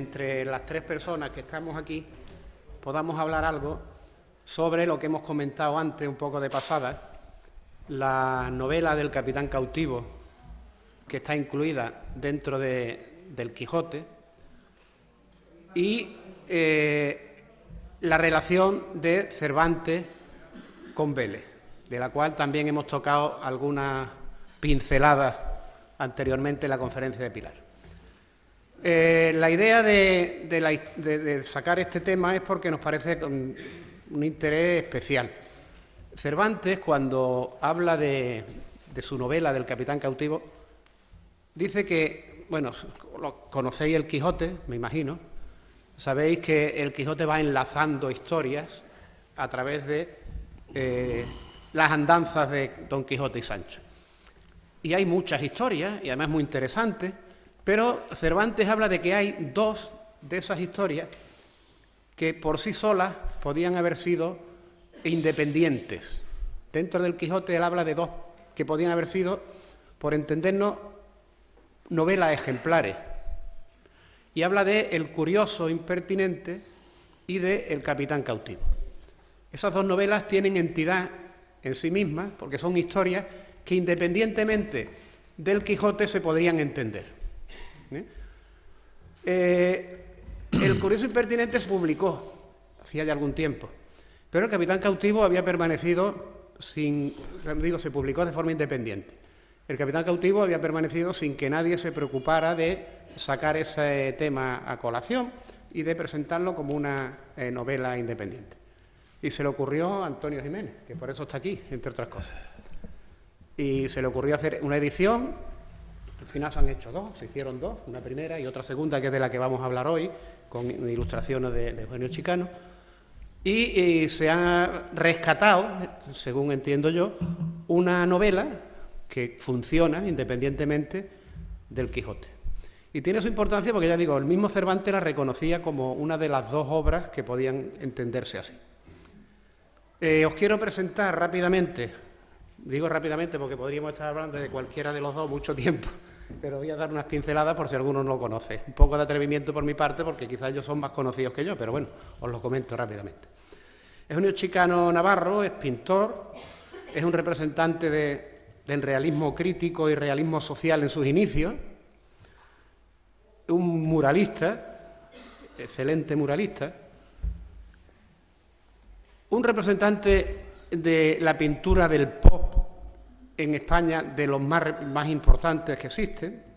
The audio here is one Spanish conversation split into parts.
entre las tres personas que estamos aquí podamos hablar algo sobre lo que hemos comentado antes, un poco de pasada, la novela del Capitán Cautivo, que está incluida dentro del Quijote, y la relación de Cervantes con Vélez, de la cual también hemos tocado algunas pinceladas anteriormente en la conferencia de Pilar. La idea de sacar este tema es porque nos parece un interés especial. Cervantes, cuando habla de su novela del Capitán Cautivo, dice que, bueno, conocéis el Quijote, me imagino, sabéis que el Quijote va enlazando historias a través de las andanzas de Don Quijote y Sancho. Y hay muchas historias, y además muy interesantes, pero Cervantes habla de que hay dos de esas historias que por sí solas podían haber sido independientes. Dentro del Quijote él habla de dos que podían haber sido, por entendernos, novelas ejemplares. Y habla de El curioso impertinente y de El capitán cautivo. Esas dos novelas tienen entidad en sí mismas, porque son historias que independientemente del Quijote se podrían entender. El curioso impertinente se publicó hacía ya algún tiempo, pero El capitán cautivo había permanecido se publicó de forma independiente. El capitán cautivo había permanecido sin que nadie se preocupara de sacar ese tema a colación y de presentarlo como una novela independiente. Y se le ocurrió a Antonio Jiménez, que por eso está aquí, entre otras cosas. Y se le ocurrió hacer una edición. Al final se han hecho dos, se hicieron dos, una primera y otra segunda, que es de la que vamos a hablar hoy, con ilustraciones de Eugenio Chicano. Y se ha rescatado, según entiendo yo, una novela que funciona independientemente del Quijote. Y tiene su importancia porque, ya digo, el mismo Cervantes la reconocía como una de las dos obras que podían entenderse así. Os quiero presentar rápidamente, digo rápidamente porque podríamos estar hablando de cualquiera de los dos mucho tiempo, pero voy a dar unas pinceladas por si alguno no lo conoce. Un poco de atrevimiento por mi parte, porque quizás ellos son más conocidos que yo, pero bueno, os lo comento rápidamente. Eugenio Chicano Navarro es pintor, es un representante del realismo crítico y realismo social en sus inicios, un muralista, excelente muralista, un representante de la pintura del pop en España, de los más importantes que existen.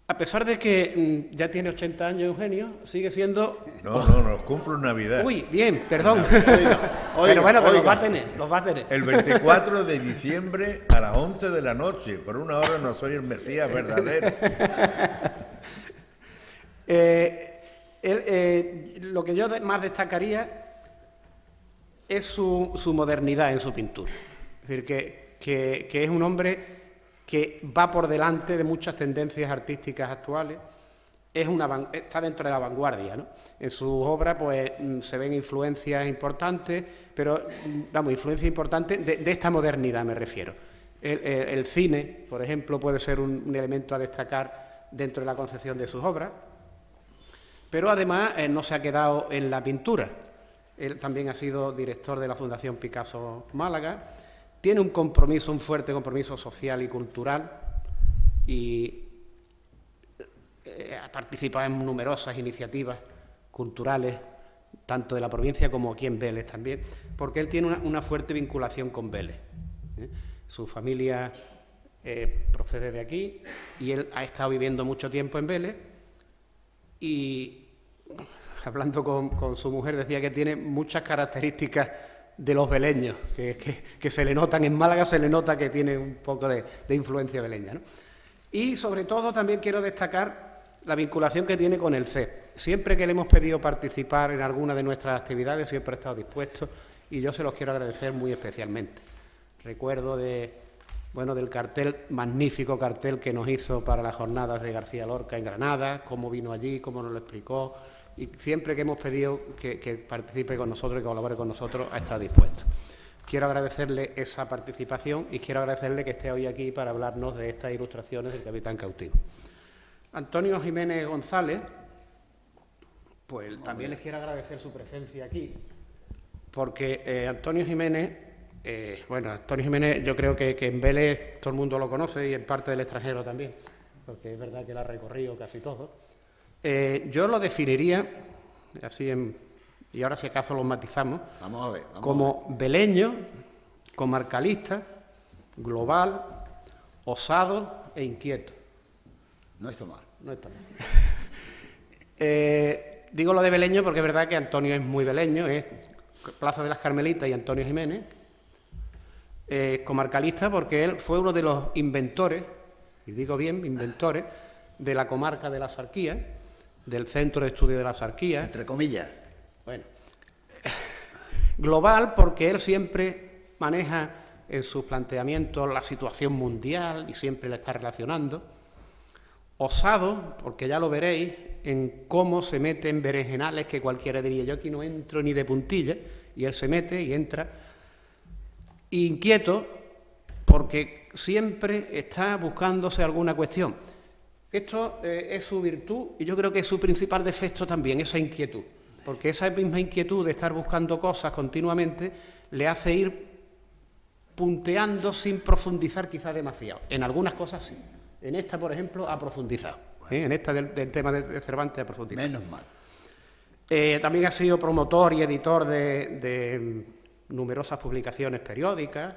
A pesar de que ya tiene 80 años Eugenio, sigue siendo... No, cumplo Navidad. Uy, bien, perdón. Oiga, pero bueno, oiga. los va a tener. El 24 de diciembre a las 11 de la noche, por una hora no soy el Mesías verdadero. Lo que yo más destacaría es su modernidad en su pintura. Es decir, que es un hombre que va por delante de muchas tendencias artísticas actuales, está dentro de la vanguardia, ¿no? En sus obras pues se ven influencias importantes, pero, influencias importantes de esta modernidad me refiero. El cine, por ejemplo, puede ser un elemento a destacar dentro de la concepción de sus obras, pero además no se ha quedado en la pintura. Él también ha sido director de la Fundación Picasso Málaga, tiene un fuerte compromiso social y cultural y ha participado en numerosas iniciativas culturales, tanto de la provincia como aquí en Vélez también, porque él tiene una fuerte vinculación con Vélez. Su familia procede de aquí y él ha estado viviendo mucho tiempo en Vélez y, hablando con su mujer, decía que tiene muchas características de los veleños, que se le notan en Málaga, se le nota que tiene un poco de influencia veleña, ¿no? Y sobre todo también quiero destacar la vinculación que tiene con el CEP. Siempre que le hemos pedido participar en alguna de nuestras actividades, siempre ha estado dispuesto y yo se los quiero agradecer muy especialmente. Recuerdo del magnífico cartel que nos hizo para las jornadas de García Lorca en Granada, cómo vino allí, cómo nos lo explicó, y siempre que hemos pedido que participe con nosotros y colabore con nosotros ha estado dispuesto. quiero agradecerle esa participación y quiero agradecerle que esté hoy aquí para hablarnos de estas ilustraciones del Capitán Cautivo. Antonio Jiménez González, pues también les quiero agradecer su presencia aquí, porque Antonio Jiménez, Antonio Jiménez yo creo que en Vélez todo el mundo lo conoce y en parte del extranjero también, porque es verdad que lo ha recorrido casi todo. Yo lo definiría, y ahora si acaso lo matizamos, como veleño, comarcalista, global, osado e inquieto. No está mal. No está mal. Digo lo de veleño porque es verdad que Antonio es muy veleño, es Plaza de las Carmelitas y Antonio Jiménez. Comarcalista porque él fue uno de los inventores, y digo bien, inventores, de la comarca de la Sarquía, del Centro de Estudio de la Sarquía. Entre comillas. Bueno, global porque él siempre maneja en sus planteamientos la situación mundial y siempre la está relacionando. Osado, porque ya lo veréis, en cómo se mete en berenjenales que cualquiera diría, yo aquí no entro ni de puntilla, y él se mete y entra. Inquieto, porque siempre está buscándose alguna cuestión. Esto es su virtud y yo creo que es su principal defecto también, esa inquietud. Porque esa misma inquietud de estar buscando cosas continuamente le hace ir punteando sin profundizar quizá demasiado. En algunas cosas sí. En esta, por ejemplo, ha profundizado. En esta del tema de Cervantes ha profundizado. Menos mal. También ha sido promotor y editor de numerosas publicaciones periódicas.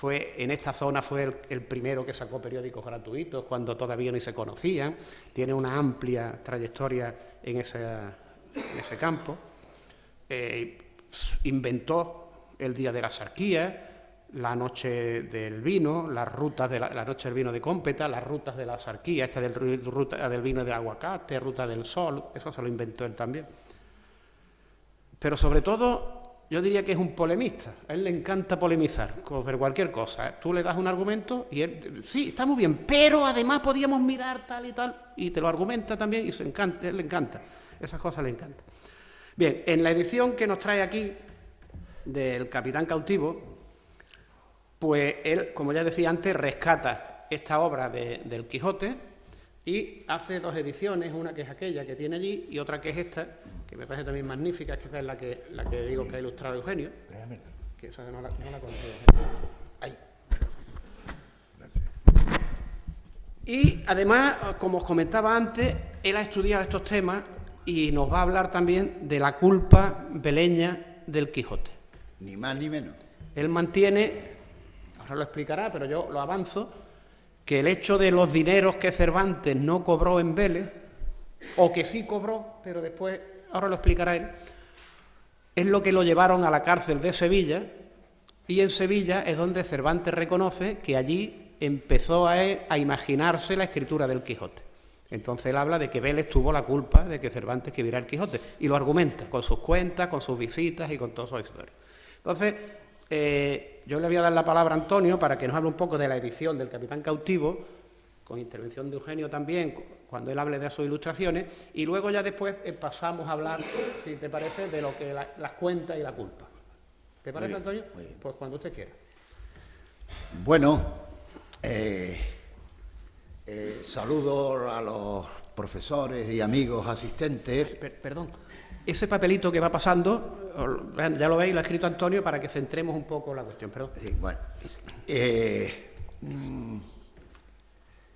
En esta zona fue el primero que sacó periódicos gratuitos cuando todavía ni se conocían. Tiene una amplia trayectoria en ese campo. Inventó el Día de la Sarquía, la Noche del Vino, las rutas de la Noche del Vino de Cómpeta, las rutas de la Sarquía, ruta del vino de aguacate, ruta del sol, eso se lo inventó él también. Pero sobre todo, yo diría que es un polemista, a él le encanta polemizar sobre cualquier cosa. Tú le das un argumento y él, sí, está muy bien, pero además podíamos mirar tal y tal, y te lo argumenta también y a él le encanta, esas cosas le encantan. Bien, en la edición que nos trae aquí del Capitán Cautivo, pues él, como ya decía antes, rescata esta obra del Quijote y hace dos ediciones, una que es aquella que tiene allí y otra que es esta, que me parece también magnífica, que es la que digo que ha ilustrado Eugenio, que esa no la conocía. Ahí. Gracias. Y además, como os comentaba antes, él ha estudiado estos temas y nos va a hablar también de la culpa veleña del Quijote. Ni más ni menos. Él mantiene, ahora lo explicará, pero yo lo avanzo, que el hecho de los dineros que Cervantes no cobró en Vélez, o que sí cobró, pero después, ahora lo explicará él, es lo que lo llevaron a la cárcel de Sevilla, y en Sevilla es donde Cervantes reconoce que allí empezó a imaginarse la escritura del Quijote. Entonces él habla de que Vélez tuvo la culpa de que Cervantes escribiera el Quijote, y lo argumenta con sus cuentas, con sus visitas y con toda su historia. Entonces, yo le voy a dar la palabra a Antonio para que nos hable un poco de la edición del Capitán Cautivo, con intervención de Eugenio también, cuando él hable de sus ilustraciones, y luego ya después pasamos a hablar, si te parece, de lo que las cuentas y la culpa. ¿Te parece, Antonio? Muy bien. Pues cuando usted quiera. Bueno, saludo a los profesores y amigos asistentes. Perdón, ese papelito que va pasando, ya lo veis, lo ha escrito Antonio para que centremos un poco la cuestión. Perdón. Sí, bueno.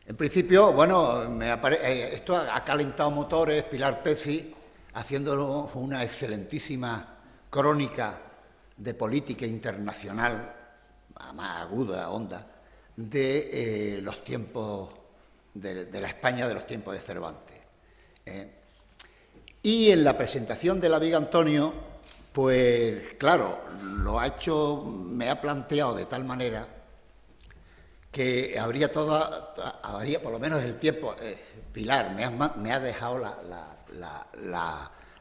En principio, bueno, esto ha calentado motores, Pilar Pezzi, haciéndonos una excelentísima crónica de política internacional, más aguda, honda, de los tiempos, de la España de los tiempos de Cervantes. Y en la presentación de la Viga Antonio, pues claro, me ha planteado de tal manera que habría por lo menos el tiempo. Pilar, me ha dejado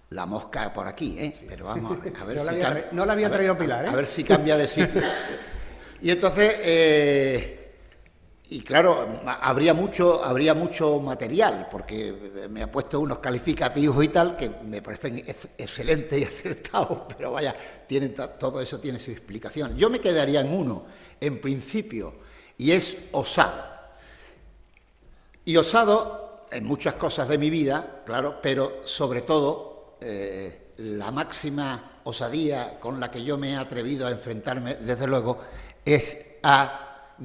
la mosca por aquí, pero vamos a ver si cambia. No la había traído Pilar, A ver si cambia de sitio. Y entonces, y claro, habría mucho material, porque me ha puesto unos calificativos y tal que me parecen excelentes y acertados, pero vaya, todo eso tiene su explicación. Yo me quedaría en uno, en principio, y es osado. Y osado en muchas cosas de mi vida, claro, pero sobre todo la máxima osadía con la que yo me he atrevido a enfrentarme, desde luego, es a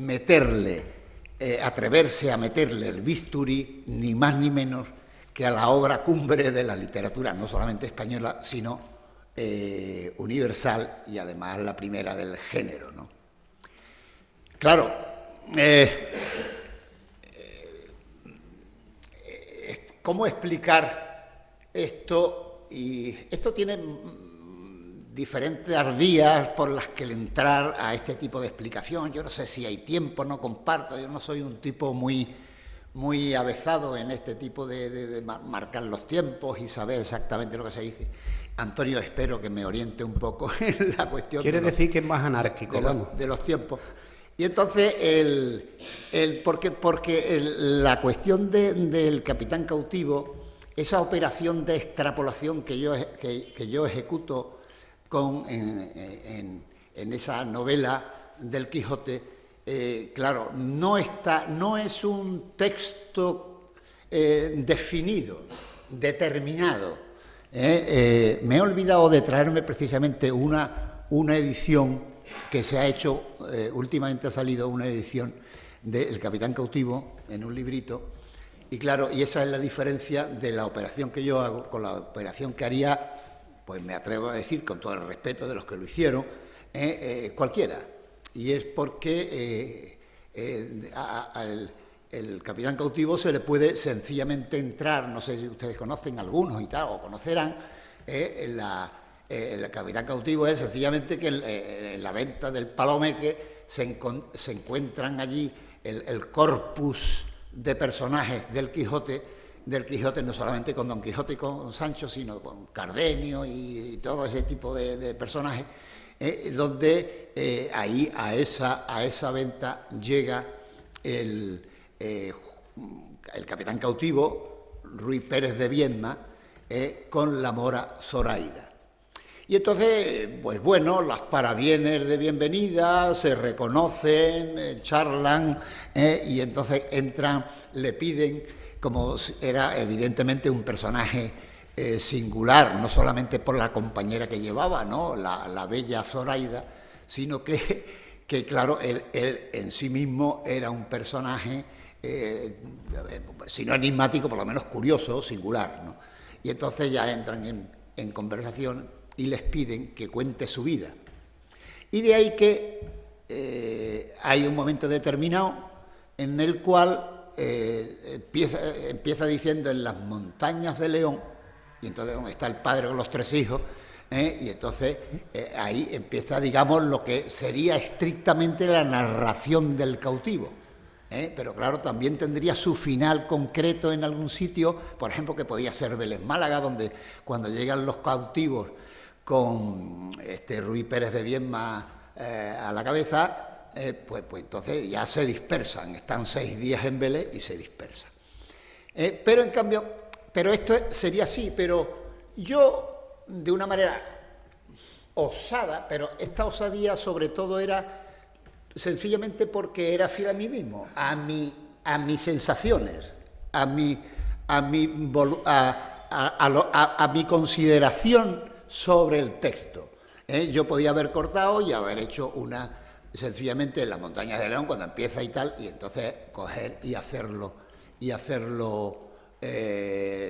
atreverse a meterle el bisturí, ni más ni menos, que a la obra cumbre de la literatura, no solamente española, sino universal y además la primera del género, ¿no? Claro, ¿cómo explicar esto? Y esto tiene diferentes vías por las que entrar a este tipo de explicación. Yo no sé si hay tiempo, no comparto, yo no soy un tipo muy avezado en este tipo de marcar los tiempos y saber exactamente lo que se dice. Antonio, espero que me oriente un poco en la cuestión. Quiere decir que es más anárquico, de los tiempos. Y entonces, porque la cuestión del capitán cautivo, esa operación de extrapolación que yo ejecuto en esa novela del Quijote, claro, no es un texto definido, determinado. Me he olvidado de traerme precisamente una edición que se ha hecho, últimamente ha salido una edición de El Capitán Cautivo en un librito, y claro, y esa es la diferencia de la operación que yo hago con la operación que haría, pues me atrevo a decir, con todo el respeto de los que lo hicieron, cualquiera. Y es porque el Capitán Cautivo se le puede sencillamente entrar, no sé si ustedes conocen algunos y tal, o conocerán, el Capitán Cautivo es sencillamente que en la venta del Palomeque se encuentran allí el corpus de personajes del Quijote, no solamente con Don Quijote y con Sancho, sino con Cardenio y todo ese tipo de personajes, donde ahí a esa venta llega el Capitán Cautivo, Ruy Pérez de Viedma, con la mora Zoraida. Y entonces, pues bueno, las parabienes de bienvenida se reconocen, charlan, y entonces entran, le piden, como era evidentemente un personaje singular, no solamente por la compañera que llevaba, ¿no?, la bella Zoraida, sino que claro, él en sí mismo era un personaje, si no enigmático, por lo menos curioso, singular, ¿no? Y entonces ya entran en conversación y les piden que cuente su vida. Y de ahí que hay un momento determinado en el cual empieza diciendo en las montañas de León, y entonces donde está el padre con los 3 hijos, y entonces ahí empieza, digamos, lo que sería estrictamente la narración del cautivo. Pero claro, también tendría su final concreto en algún sitio, por ejemplo, que podía ser Vélez Málaga, donde cuando llegan los cautivos con Ruy Pérez de Viedma a la cabeza, pues entonces ya se dispersan, están 6 días en Vélez y se dispersan. Pero en cambio, esto sería así, pero yo, de una manera osada, pero esta osadía sobre todo era sencillamente porque era fiel a mí mismo, a mis sensaciones, a mi consideración sobre el texto. Yo podía haber cortado y haber hecho sencillamente en las montañas de León, cuando empieza y tal, y entonces coger y hacerlo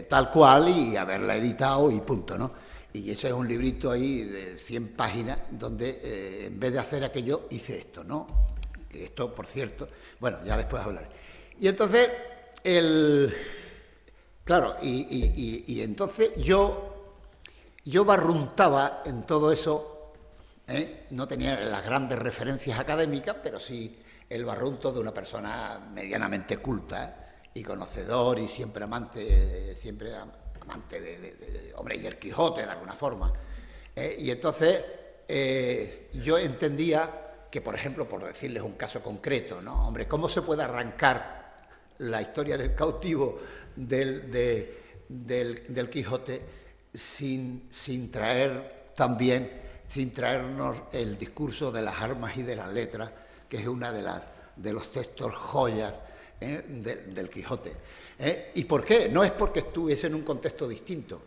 tal cual y haberla editado y punto, ¿no? Y ese es un librito ahí de 100 páginas donde en vez de hacer aquello hice esto, ¿no? Que esto, por cierto, bueno, ya después hablaré. Y entonces, claro, y entonces yo barruntaba en todo eso, no tenía las grandes referencias académicas, pero sí el barrunto de una persona medianamente culta y conocedor y siempre amante de hombre, y el Quijote de alguna forma. Y entonces yo entendía que, por ejemplo, por decirles un caso concreto, ¿no? Hombre, ¿cómo se puede arrancar la historia del cautivo del Quijote sin traernos el discurso de las armas y de las letras, que es una de los textos joyas del Quijote? ¿Y por qué? No es porque estuviese en un contexto distinto,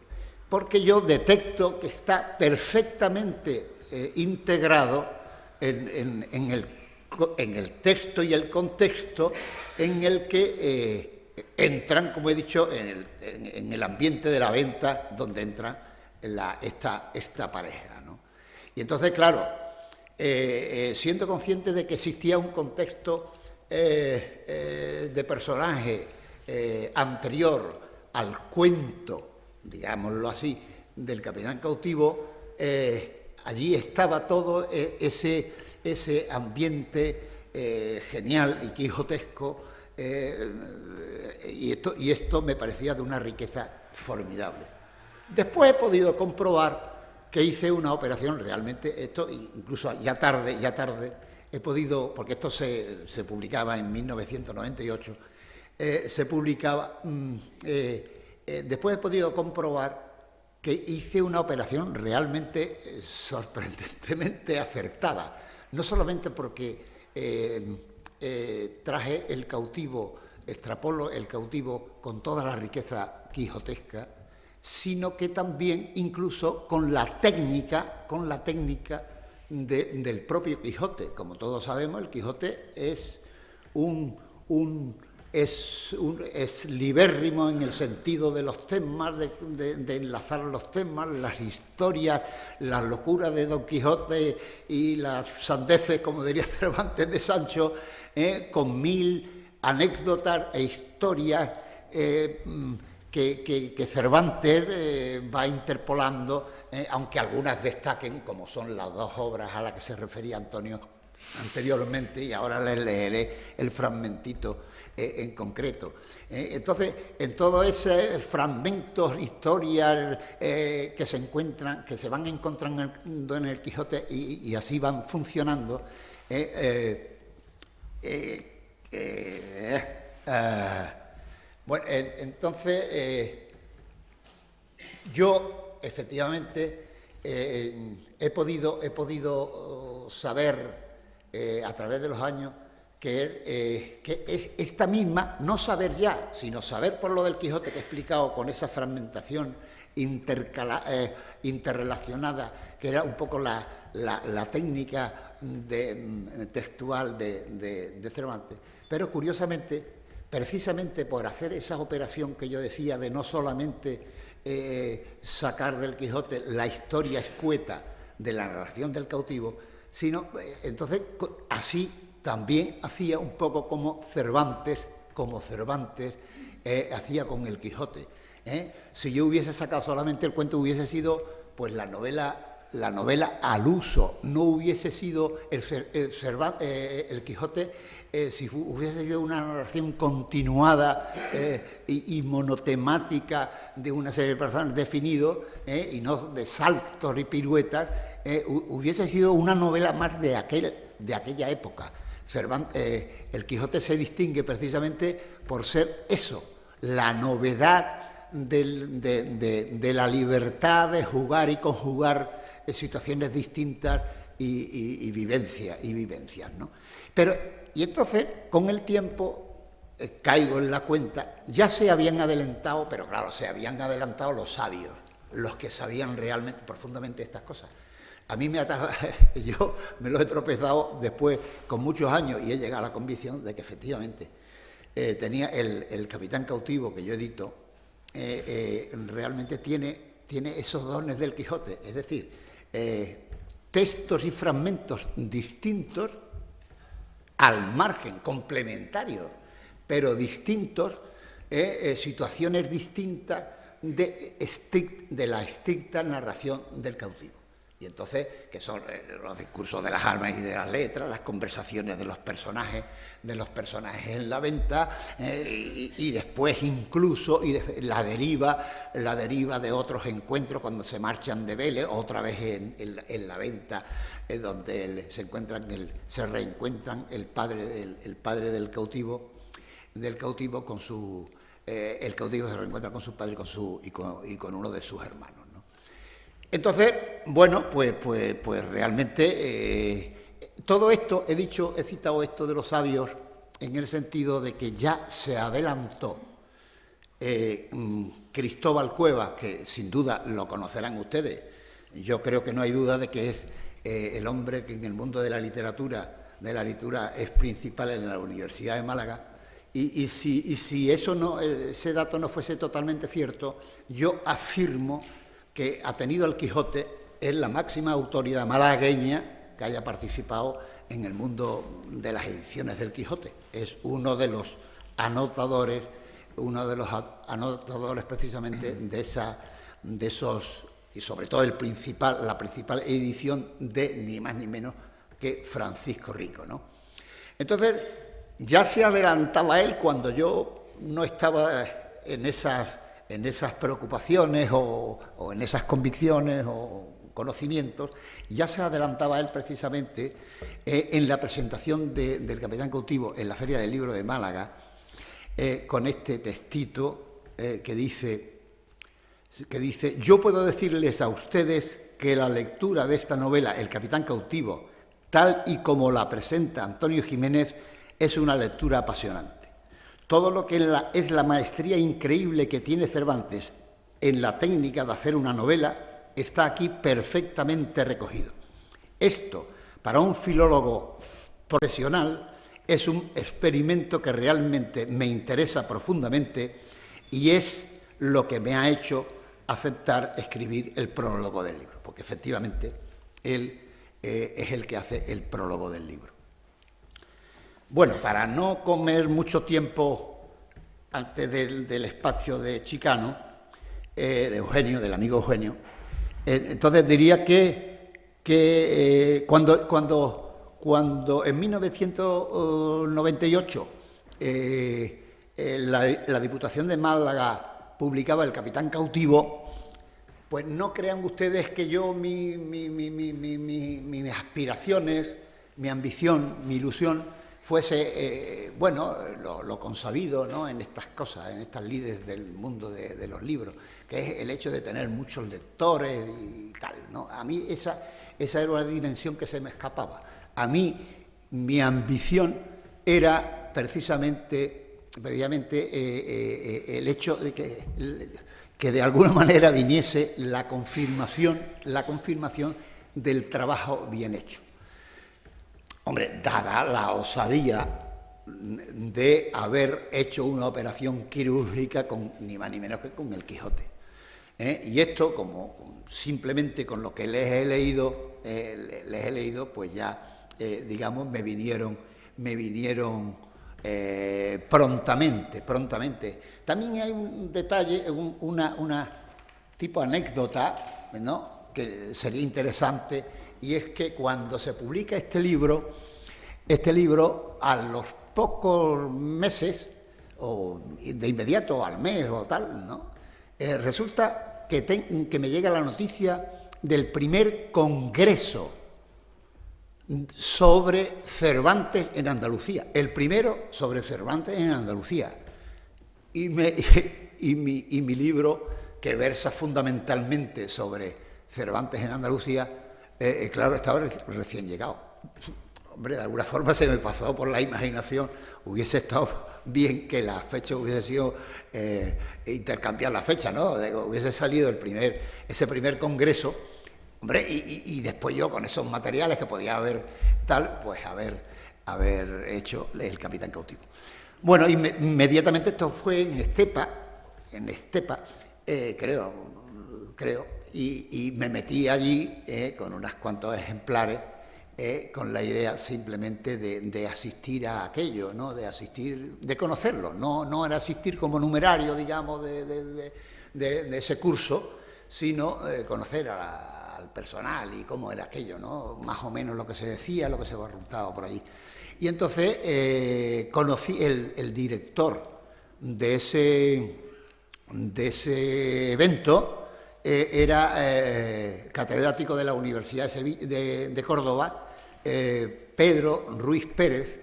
porque yo detecto que está perfectamente integrado en el texto y el contexto en el que entran, como he dicho, en el ambiente de la venta donde entra esta pareja, ¿no? Y entonces, claro, siendo consciente de que existía un contexto de personaje anterior al cuento, digámoslo así, del capitán cautivo, allí estaba todo ese ambiente genial y quijotesco, y esto me parecía de una riqueza formidable. Después he podido comprobar que hice una operación realmente, esto incluso ya tarde, he podido, porque esto se publicaba en 1998, después he podido comprobar que hice una operación realmente sorprendentemente acertada, no solamente porque traje el cautivo, extrapolo el cautivo con toda la riqueza quijotesca, sino que también incluso con la técnica del propio Quijote. Como todos sabemos, el Quijote es es libérrimo en el sentido de los temas, de enlazar los temas, las historias, las locuras de Don Quijote y las sandeces, como diría Cervantes, de Sancho, con 1000 anécdotas e historias que Cervantes va interpolando, aunque algunas destaquen, como son las dos obras a las que se refería Antonio anteriormente, y ahora les leeré el fragmentito en concreto. Entonces, en todos esos fragmentos, historias que se van encontrando en el Quijote y así van funcionando, bueno, entonces yo efectivamente he podido saber a través de los años que es esta misma, no saber ya, sino saber por lo del Quijote que he explicado, con esa fragmentación interrelacionada, que era un poco la técnica textual de Cervantes. Pero curiosamente, precisamente por hacer esa operación que yo decía de no solamente sacar del Quijote la historia escueta de la narración del cautivo, sino entonces así también hacía un poco como Cervantes hacía con el Quijote. Si yo hubiese sacado solamente el cuento, hubiese sido pues la novela al uso, no hubiese sido el Quijote, si hubiese sido una narración continuada y monotemática de una serie de personajes definidos, y no de saltos y piruetas, hubiese sido una novela más de aquella época. El Quijote se distingue precisamente por ser eso, la novedad de la libertad de jugar y conjugar situaciones distintas y vivencias, ¿no? Y entonces, con el tiempo, caigo en la cuenta, ya se habían adelantado, pero claro, se habían adelantado los sabios, los que sabían realmente, profundamente estas cosas. A mí yo me lo he tropezado después con muchos años y he llegado a la convicción de que efectivamente tenía el capitán cautivo que yo edito, realmente tiene esos dones del Quijote, es decir, textos y fragmentos distintos al margen, complementarios, pero distintos, situaciones distintas de la estricta narración del cautivo. Y entonces, que son los discursos de las armas y de las letras, las conversaciones de los personajes en la venta, y después incluso la deriva de otros encuentros cuando se marchan de Vélez, otra vez en la venta, donde se reencuentran el padre del cautivo con su... el cautivo se reencuentra con su padre y con uno de sus hermanos. Entonces, bueno, pues realmente todo esto, he citado esto de los sabios en el sentido de que ya se adelantó Cristóbal Cuevas, que sin duda lo conocerán ustedes. Yo creo que no hay duda de que es el hombre que en el mundo de la literatura es principal en la Universidad de Málaga. Y si ese dato no fuese totalmente cierto, yo afirmo que ha tenido el Quijote, es la máxima autoridad malagueña que haya participado en el mundo de las ediciones del Quijote. Es uno de los anotadores precisamente de esos, y sobre todo la principal edición de ni más ni menos que Francisco Rico, ¿no? Entonces, ya se adelantaba él cuando yo no estaba en esas preocupaciones o en esas convicciones o conocimientos, ya se adelantaba él precisamente en la presentación del Capitán Cautivo en la Feria del Libro de Málaga, con este textito que dice, yo puedo decirles a ustedes que la lectura de esta novela, El Capitán Cautivo, tal y como la presenta Antonio Jiménez, es una lectura apasionante. Todo lo que es la maestría increíble que tiene Cervantes en la técnica de hacer una novela está aquí perfectamente recogido. Esto, para un filólogo profesional, es un experimento que realmente me interesa profundamente y es lo que me ha hecho aceptar escribir el prólogo del libro, porque efectivamente él es el que hace el prólogo del libro. Bueno, para no comer mucho tiempo antes del espacio de Chicano, de Eugenio, del amigo Eugenio, entonces diría que cuando en 1998 la Diputación de Málaga publicaba El Capitán Cautivo, pues no crean ustedes que yo mis aspiraciones, mi ambición, mi ilusión fuese, lo consabido, ¿no?, en estas cosas, en estas lides del mundo de los libros, que es el hecho de tener muchos lectores y tal, ¿no? A mí esa era una dimensión que se me escapaba. A mí mi ambición era precisamente el hecho de que de alguna manera viniese la confirmación del trabajo bien hecho. Hombre, dada la osadía de haber hecho una operación quirúrgica con ni más ni menos que con el Quijote. Y esto, como simplemente con lo que les he leído, pues ya, digamos, me vinieron prontamente. También hay un detalle, una tipo anécdota, ¿no?, que sería interesante, y es que cuando se publica este libro a los pocos meses, o de inmediato al mes o tal, ¿no?, resulta que me llega la noticia del primer congreso sobre Cervantes en Andalucía, el primero sobre Cervantes en Andalucía. Y mi libro, que versa fundamentalmente sobre Cervantes en Andalucía, claro, estaba recién llegado. Hombre, de alguna forma se me pasó por la imaginación, hubiese estado bien que la fecha hubiese sido intercambiar la fecha, ¿no? Hubiese salido ese primer congreso, hombre, y después yo con esos materiales que podía haber haber hecho El Capitán Cautivo. Bueno, inmediatamente esto fue en Estepa, creo, y me metí allí con unos cuantos ejemplares, con la idea simplemente de asistir a aquello, ¿no?, de conocerlo, no era asistir como numerario, digamos, de ese curso, sino conocer a al personal y cómo era aquello, ¿no? Más o menos lo que se decía, lo que se barruntaba por allí. Y entonces conocí el director de ese evento, era catedrático de la Universidad de Córdoba, Pedro Ruiz Pérez,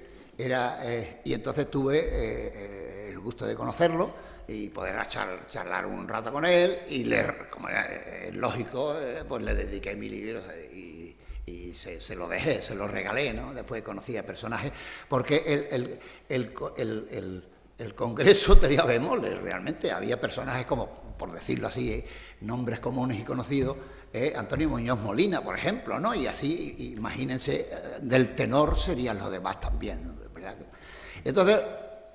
y entonces tuve el gusto de conocerlo y poder charlar un rato con él y leer, como era lógico, pues le dediqué mi libro y se lo dejé, se lo regalé, ¿no? Después conocí a personajes, porque el Congreso tenía bemoles, realmente había personajes como, por decirlo así, nombres comunes y conocidos, Antonio Muñoz Molina, por ejemplo, ¿no? Y así, imagínense, del tenor serían los demás también, ¿no? ¿Verdad? Entonces,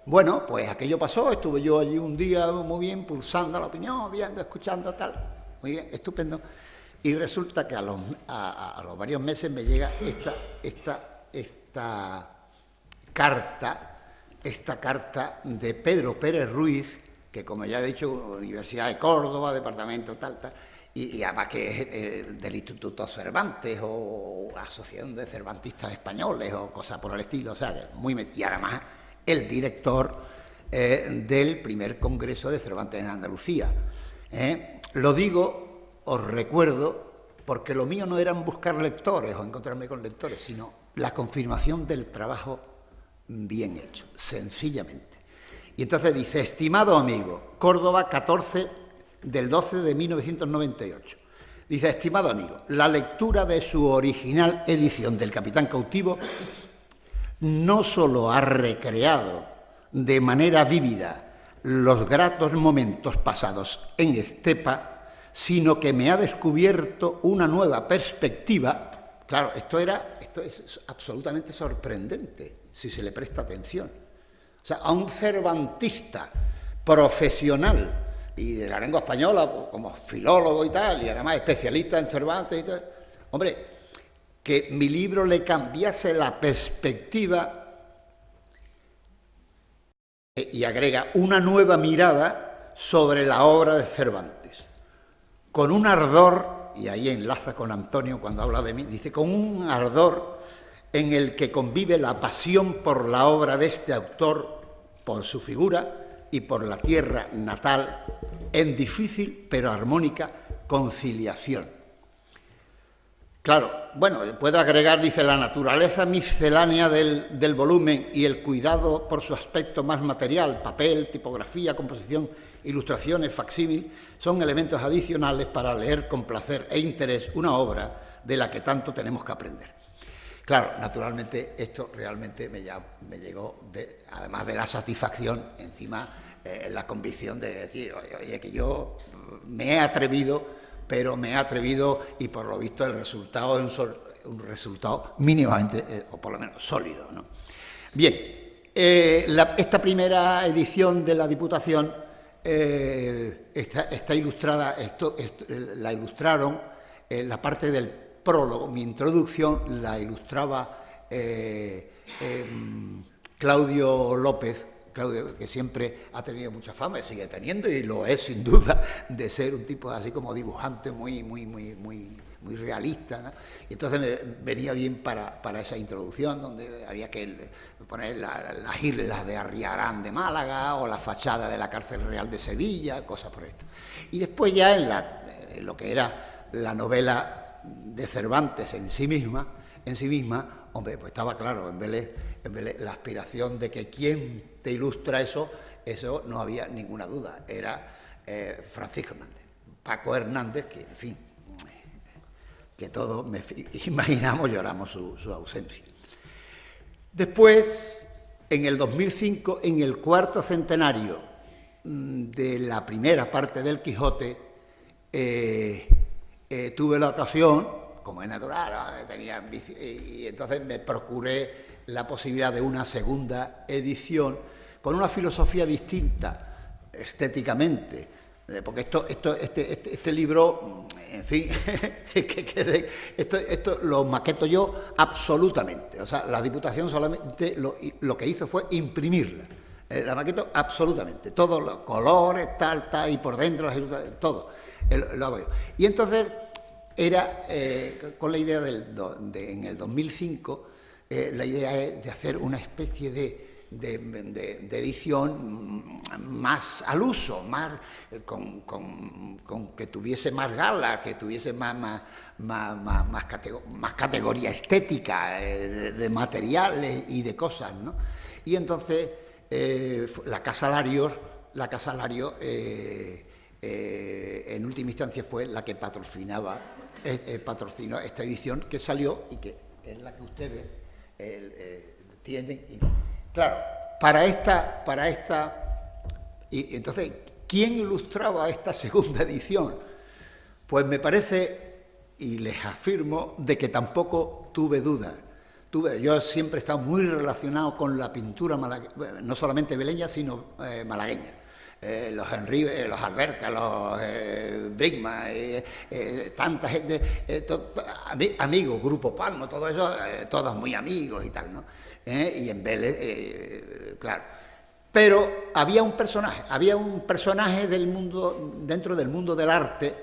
bueno, pues aquello pasó, estuve yo allí un día muy bien, pulsando la opinión, viendo, escuchando, tal, muy bien, estupendo, y resulta que a los varios meses me llega esta carta de Pedro Pérez Ruiz, que como ya he dicho, Universidad de Córdoba, departamento tal, y además que es del Instituto Cervantes o Asociación de Cervantistas Españoles o cosas por el estilo, o sea, que y además el director del primer Congreso de Cervantes en Andalucía. Lo digo, os recuerdo, porque lo mío no era buscar lectores o encontrarme con lectores, sino la confirmación del trabajo bien hecho, sencillamente. Y entonces dice: estimado amigo, Córdoba, 14 del 12 de 1998. Dice: estimado amigo, la lectura de su original edición del Capitán Cautivo no solo ha recreado de manera vívida los gratos momentos pasados en Estepa, sino que me ha descubierto una nueva perspectiva. Claro, esto es absolutamente sorprendente, si se le presta atención. O sea, a un cervantista profesional y de la lengua española, como filólogo y tal, y además especialista en Cervantes y tal, hombre, que mi libro le cambiase la perspectiva, y agrega una nueva mirada sobre la obra de Cervantes, con un ardor, y ahí enlaza con Antonio cuando habla de mí, dice, con un ardor en el que convive la pasión por la obra de este autor, por su figura y por la tierra natal, en difícil pero armónica conciliación. Claro, bueno, puedo agregar, dice, la naturaleza miscelánea del volumen y el cuidado por su aspecto más material, papel, tipografía, composición, ilustraciones, facsímil, son elementos adicionales para leer con placer e interés una obra de la que tanto tenemos que aprender. Claro, naturalmente esto realmente me llegó, además de la satisfacción, encima la convicción de decir, oye, que yo me he atrevido, pero me he atrevido y por lo visto el resultado es un resultado mínimamente, o por lo menos sólido, ¿no? Bien, esta primera edición de la Diputación está ilustrada, la ilustraron, la parte del prólogo, mi introducción la ilustraba Claudio López, Claudio, que siempre ha tenido mucha fama y sigue teniendo, y lo es sin duda, de ser un tipo así como dibujante muy realista, ¿no? Y entonces me venía bien para esa introducción, donde había que poner las islas de Arriarán de Málaga o la fachada de la Cárcel Real de Sevilla, cosas por esto. Y después ya en lo que era la novela de Cervantes en sí misma, hombre, pues estaba claro, en vez de la aspiración de que quien te ilustra eso no había ninguna duda, era Francisco Hernández, Paco Hernández, que en fin, que todos imaginamos, lloramos su ausencia. Después, en el 2005, en el cuarto centenario de la primera parte del Quijote, tuve la ocasión, como es natural, y entonces me procuré la posibilidad de una segunda edición con una filosofía distinta estéticamente, porque este libro, en fin, esto lo maqueto yo absolutamente. O sea, la Diputación solamente lo que hizo fue imprimirla. La maqueto absolutamente, todos los colores, tal, y por dentro las ilustraciones, todo lo hago yo. Y entonces era con la idea en el 2005, la idea es de hacer una especie de edición más al uso, más con que tuviese más gala, que tuviese más categoría estética de materiales y de cosas, ¿no? Y entonces la Casa Larios en última instancia fue la que patrocinó esta edición que salió y que es la que ustedes tienen. Y, claro, para esta y entonces, ¿quién ilustraba esta segunda edición? Pues me parece, y les afirmo, de que tampoco tuve dudas. Yo siempre he estado muy relacionado con la pintura malagueña, no solamente beleña, sino malagueña. Los Henry, los Alberca, los Brickman, tanta gente, amigos, Grupo Palmo, todo eso, todos muy amigos y tal, ¿no? Y en Vélez, claro. Pero había un personaje del mundo, dentro del mundo del arte,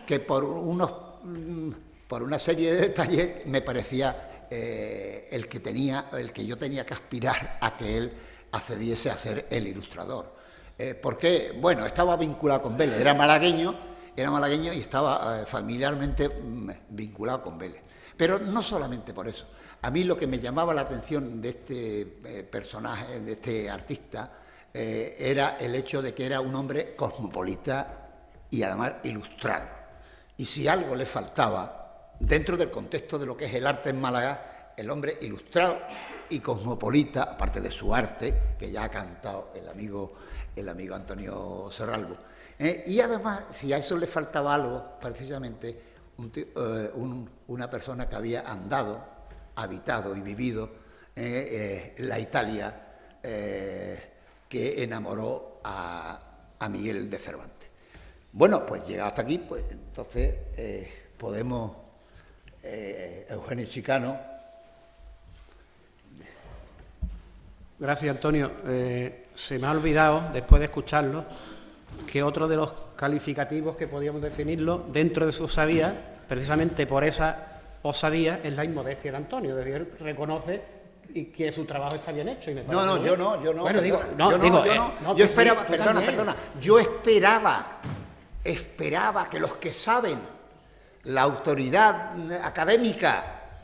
que por una serie de detalles me parecía el que yo tenía que aspirar a que él accediese a ser el ilustrador. Porque, bueno, estaba vinculado con Vélez, era malagueño y estaba familiarmente vinculado con Vélez. Pero no solamente por eso. A mí lo que me llamaba la atención de este personaje, de este artista, era el hecho de que era un hombre cosmopolita y además ilustrado. Y si algo le faltaba, dentro del contexto de lo que es el arte en Málaga, el hombre ilustrado y cosmopolita, aparte de su arte, que ya ha cantado el amigo Antonio Serralbo. Y además, si a eso le faltaba algo, precisamente, una persona que había habitado y vivido la Italia que enamoró a Miguel de Cervantes. Bueno, pues llegado hasta aquí, pues entonces podemos, Eugenio Chicano. Gracias, Antonio. Se me ha olvidado, después de escucharlo, que otro de los calificativos que podíamos definirlo dentro de su osadía, precisamente por esa osadía, es la inmodestia de Antonio. Es decir, reconoce y que su trabajo está bien hecho. Y me parece yo no. Bueno, yo esperaba, perdona, yo esperaba que los que saben, la autoridad académica,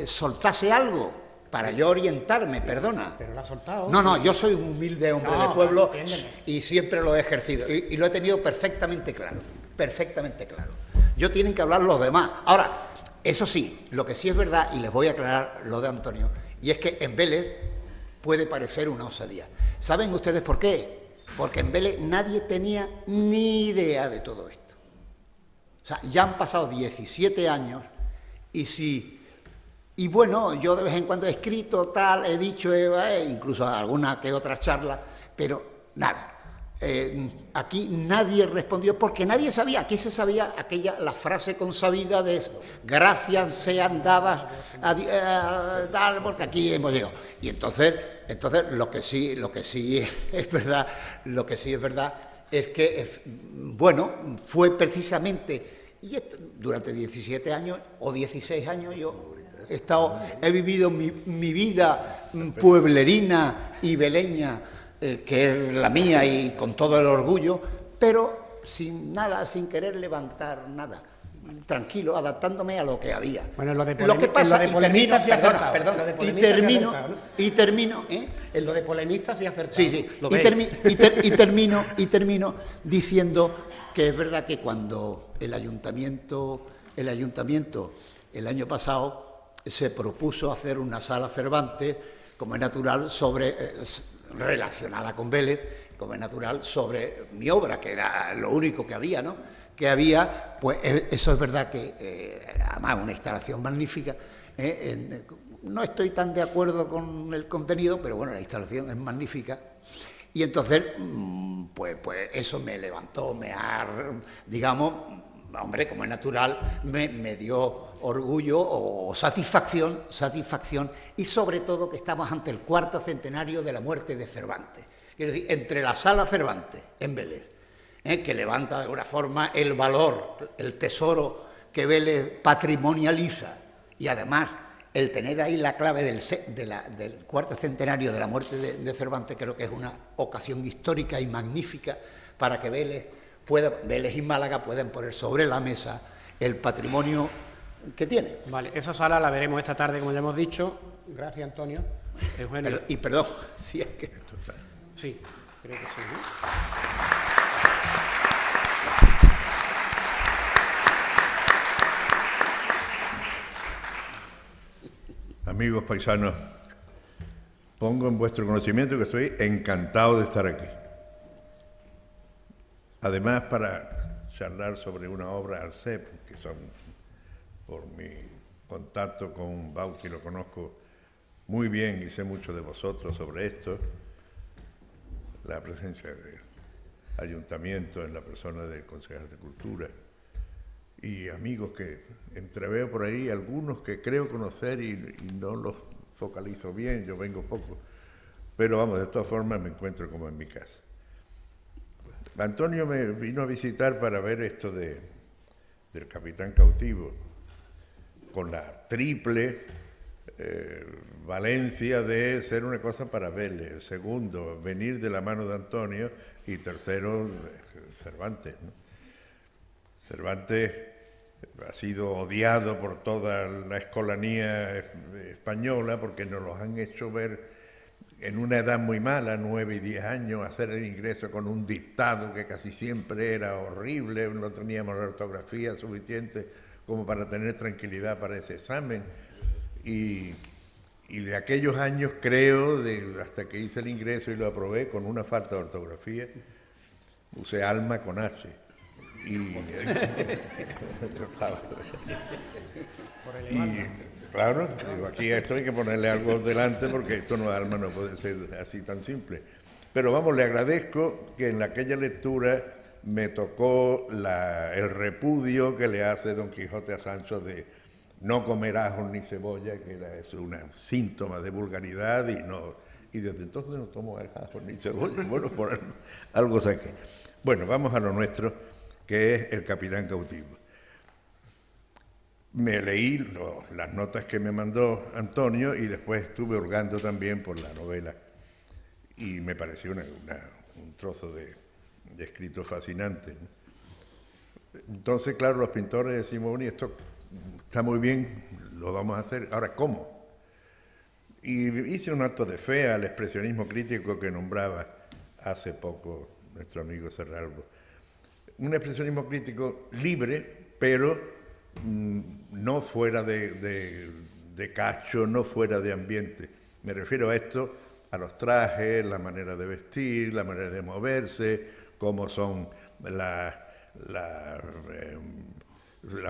soltase algo para yo orientarme, perdona. Pero lo ha soltado. No, yo soy un humilde hombre de pueblo y siempre lo he ejercido y lo he tenido perfectamente claro. Yo tienen que hablar los demás. Ahora, eso sí, lo que sí es verdad, y les voy a aclarar lo de Antonio, y es que en Vélez puede parecer una osadía. ¿Saben ustedes por qué? Porque en Vélez nadie tenía ni idea de todo esto. O sea, ya han pasado 17 años y bueno, yo de vez en cuando he escrito, tal, he dicho, incluso alguna que otra charla, pero nada. Aquí nadie respondió porque nadie sabía. Aquí se sabía la frase consabida de gracias sean dadas tal, porque aquí hemos llegado. Y entonces lo que sí es verdad es que bueno, fue precisamente, y durante 17 años o 16 años he vivido mi vida pueblerina y beleña, que es la mía y con todo el orgullo, pero sin querer levantar nada, tranquilo, adaptándome a lo que había. Bueno, lo que pasa, y termino, en lo de polemista sí ha acertado. Sí, y termino diciendo que es verdad que cuando el ayuntamiento el año pasado se propuso hacer una sala Cervantes, como es natural, relacionada con Vélez, como es natural, sobre mi obra, que era lo único que había, ¿no? Pues eso es verdad que, además, una instalación magnífica. No estoy tan de acuerdo con el contenido, pero bueno, la instalación es magnífica. Y entonces, pues eso me levantó, digamos, hombre, como es natural, me dio orgullo o satisfacción, y sobre todo que estamos ante el 4º centenario de la muerte de Cervantes. Quiero decir, entre la sala Cervantes en Vélez, que levanta de alguna forma el valor, el tesoro que Vélez patrimonializa, y además el tener ahí la clave del cuarto centenario de la muerte de Cervantes, creo que es una ocasión histórica y magnífica para que Vélez y Málaga puedan poner sobre la mesa el patrimonio que tiene. Vale, esa sala la veremos esta tarde, como ya hemos dicho. Gracias, Antonio. Eugenio. Y perdón, si es que... Sí, creo que sí, ¿no? Amigos paisanos, pongo en vuestro conocimiento que estoy encantado de estar aquí. Además, para charlar sobre una obra Arcep, que son, por mi contacto con Bauti, lo conozco muy bien y sé mucho de vosotros sobre esto, la presencia del ayuntamiento en la persona del concejal de Cultura y amigos que entreveo por ahí, algunos que creo conocer y no los focalizo bien, yo vengo poco, pero vamos, de todas formas me encuentro como en mi casa. Antonio me vino a visitar para ver esto del Capitán Cautivo, con la triple valencia de ser una cosa para Vélez, segundo, venir de la mano de Antonio, y tercero, Cervantes, ¿no? Cervantes ha sido odiado por toda la escolanía española porque nos los han hecho ver en una edad muy mala, 9 y 10 años, hacer el ingreso con un dictado que casi siempre era horrible, no teníamos la ortografía suficiente como para tener tranquilidad para ese examen. Y de aquellos años, creo, hasta que hice el ingreso y lo aprobé con una falta de ortografía, usé alma con H. Y claro, digo, aquí esto hay que ponerle algo delante porque esto no es alma, no puede ser así tan simple. Pero vamos, le agradezco que en aquella lectura me tocó el repudio que le hace Don Quijote a Sancho de no comer ajos ni cebolla, que era eso, un síntoma de vulgaridad, y desde entonces no tomo ajos ni cebolla. Bueno, por algo saqué. Bueno, vamos a lo nuestro, que es El Capitán Cautivo. Me leí las notas que me mandó Antonio y después estuve hurgando también por la novela. Y me pareció un trozo de escrito fascinante, ¿no? Entonces, claro, los pintores decimos, bueno, esto está muy bien, lo vamos a hacer. Ahora, ¿cómo? Y hice un acto de fe al expresionismo crítico que nombraba hace poco nuestro amigo Serralbo. Un expresionismo crítico libre, pero no fuera de cacho, no fuera de ambiente. Me refiero a esto, a los trajes, la manera de vestir, la manera de moverse, cómo son las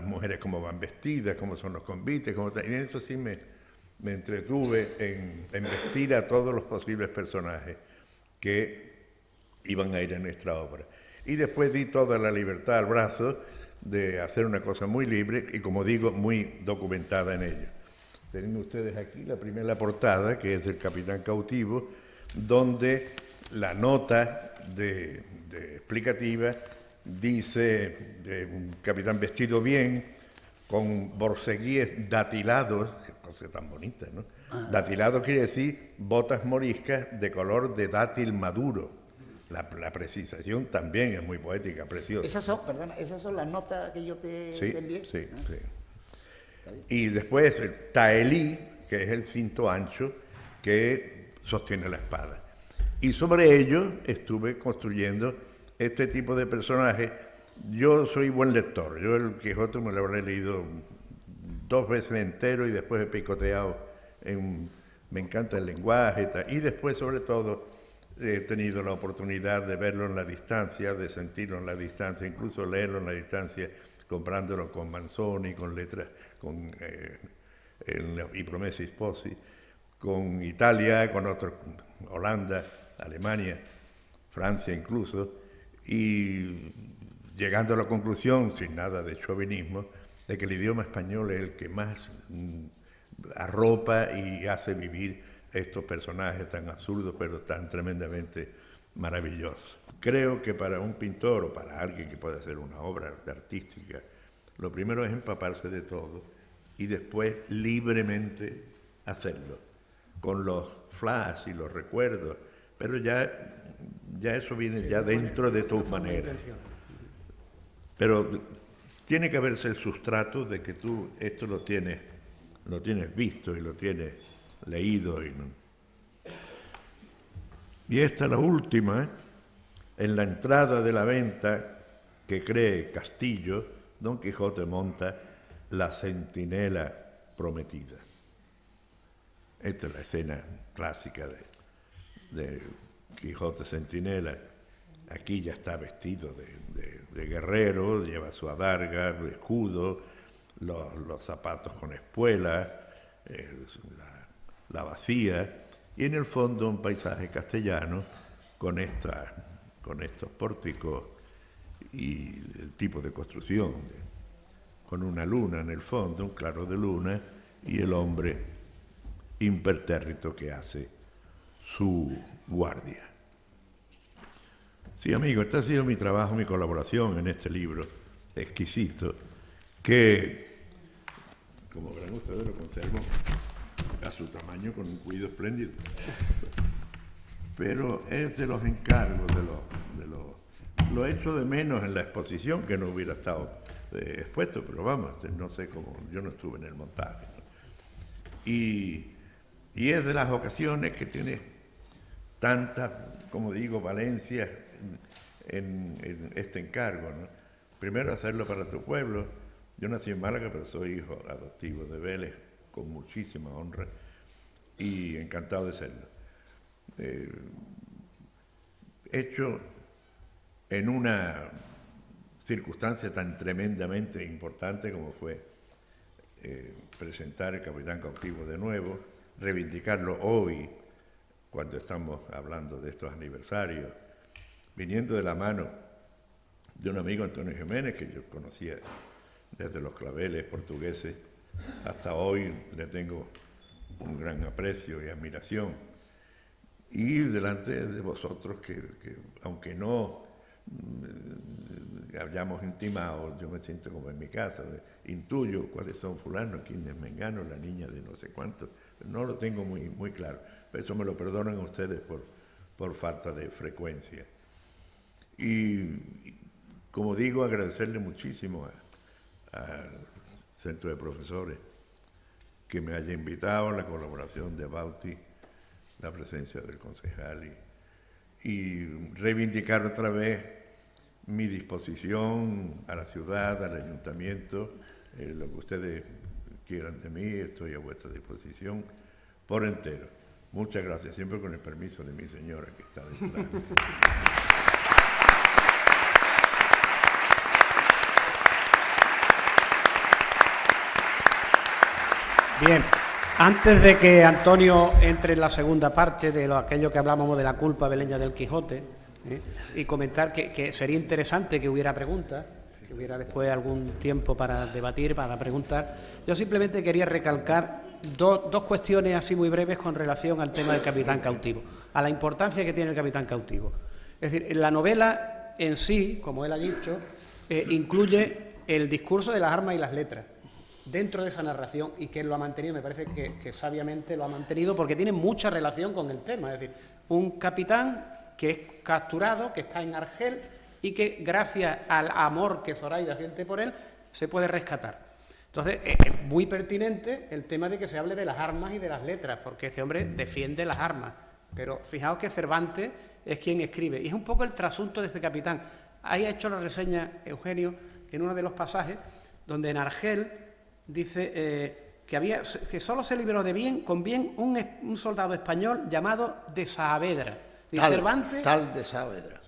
mujeres, cómo van vestidas, cómo son los convites, y en eso sí me entretuve en vestir a todos los posibles personajes que iban a ir en esta obra. Y después di toda la libertad al brazo de hacer una cosa muy libre y, como digo, muy documentada en ello. Tienen ustedes aquí la primera portada, que es del Capitán Cautivo, donde la nota explicativa dice de un capitán vestido bien, con borceguíes datilados, qué cosa tan bonita, ¿no? Datilado quiere decir botas moriscas de color de dátil maduro. La precisación también es muy poética, preciosa. Esas son las notas que yo te envié. Sí. Y después el taelí, que es el cinto ancho que sostiene la espada. Y sobre ello estuve construyendo este tipo de personajes. Yo soy buen lector. Yo el Quijote me lo habré leído 2 veces entero y después he picoteado. Me encanta el lenguaje. Y después, sobre todo, he tenido la oportunidad de verlo en la distancia, de sentirlo en la distancia, incluso leerlo en la distancia, comprándolo con Manzoni, con letras, y Promessi Sposi, con Italia, con otros, Holanda, Alemania, Francia incluso, y llegando a la conclusión, sin nada de chauvinismo, de que el idioma español es el que más arropa y hace vivir estos personajes tan absurdos, pero tan tremendamente maravillosos. Creo que para un pintor o para alguien que pueda hacer una obra artística Lo primero es empaparse de todo y después libremente hacerlo, con los flash y los recuerdos, pero ya eso viene ya dentro de tu manera. Pero tiene que haberse el sustrato de que tú esto lo tienes visto y lo tienes leído. Y esta es la última, en la entrada de la venta que cree Castillo, Don Quijote monta la centinela prometida. Esta es la escena clásica de Quijote Centinela. Aquí ya está vestido de guerrero, lleva su adarga, el escudo, los zapatos con espuelas, la bacía, y en el fondo un paisaje castellano con estos pórticos y el tipo de construcción, con una luna en el fondo, un claro de luna, y el hombre impertérrito que hace su guardia. Sí, amigo, este ha sido mi trabajo, mi colaboración en este libro exquisito, que, como verán ustedes, lo conservo a su tamaño con un cuidado espléndido. Pero es de los encargos, lo echo de menos en la exposición, que no hubiera estado expuesto, pero vamos, no sé cómo, yo no estuve en el montaje, ¿no? Y es de las ocasiones que tiene tanta, como digo, valencia en este encargo, ¿no? Primero, hacerlo para tu pueblo. Yo nací en Málaga, pero soy hijo adoptivo de Vélez, con muchísima honra, y encantado de serlo. Hecho en una circunstancia tan tremendamente importante como fue presentar el Capitán Cautivo de nuevo, reivindicarlo hoy, cuando estamos hablando de estos aniversarios, viniendo de la mano de un amigo, Antonio Jiménez, que yo conocía desde los claveles portugueses hasta hoy, le tengo un gran aprecio y admiración. Y delante de vosotros, que aunque no hayamos intimado, yo me siento como en mi casa, intuyo cuáles son fulanos, quién es mengano, la niña de no sé cuánto, no lo tengo muy claro. Eso me lo perdonan ustedes por falta de frecuencia. Y como digo, agradecerle muchísimo al Centro de Profesores que me haya invitado, la colaboración de Bauti, la presencia del concejal y reivindicar otra vez mi disposición a la ciudad, al ayuntamiento, lo que ustedes quieran de mí, estoy a vuestra disposición por entero. Muchas gracias, siempre con el permiso de mi señora que está detrás. Bien, antes de que Antonio entre en la segunda parte de aquello que hablábamos de la culpa beleña del Quijote, y comentar que sería interesante que hubiera preguntas, que hubiera después algún tiempo para debatir, para preguntar. Yo simplemente quería recalcar dos cuestiones así muy breves con relación al tema del Capitán Cautivo, a la importancia que tiene el Capitán Cautivo. Es decir, la novela en sí, como él ha dicho, incluye el discurso de las armas y las letras dentro de esa narración, y que él lo ha mantenido, me parece que sabiamente lo ha mantenido, porque tiene mucha relación con el tema. Es decir, un capitán que es capturado, que está en Argel, y que gracias al amor que Zoraida siente por él, se puede rescatar. Entonces, es muy pertinente el tema de que se hable de las armas y de las letras, porque este hombre defiende las armas. Pero fijaos que Cervantes es quien escribe, y es un poco el trasunto de este capitán. Ahí ha hecho la reseña Eugenio en uno de los pasajes donde en Argel dice que solo se libró con bien un soldado español llamado de Saavedra. Cervantes, tal de Saavedra.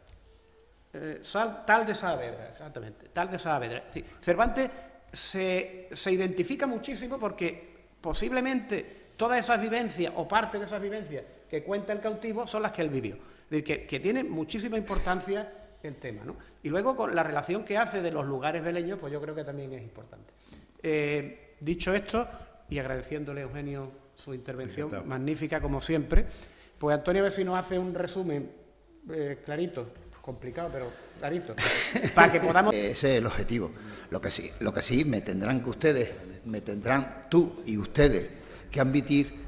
Tal de Saavedra, exactamente, tal de Saavedra. Cervantes se identifica muchísimo porque posiblemente todas esas vivencias o parte de esas vivencias que cuenta el cautivo son las que él vivió. Es decir, que tiene muchísima importancia el tema, ¿no? Y luego con la relación que hace de los lugares beleños, pues yo creo que también es importante. Dicho esto, y agradeciéndole a Eugenio su intervención, magnífica como siempre, pues Antonio, a ver si nos hace un resumen clarito, complicado, pero clarito, para que podamos... Ese es el objetivo. Lo que sí me tendrán tú y ustedes que admitir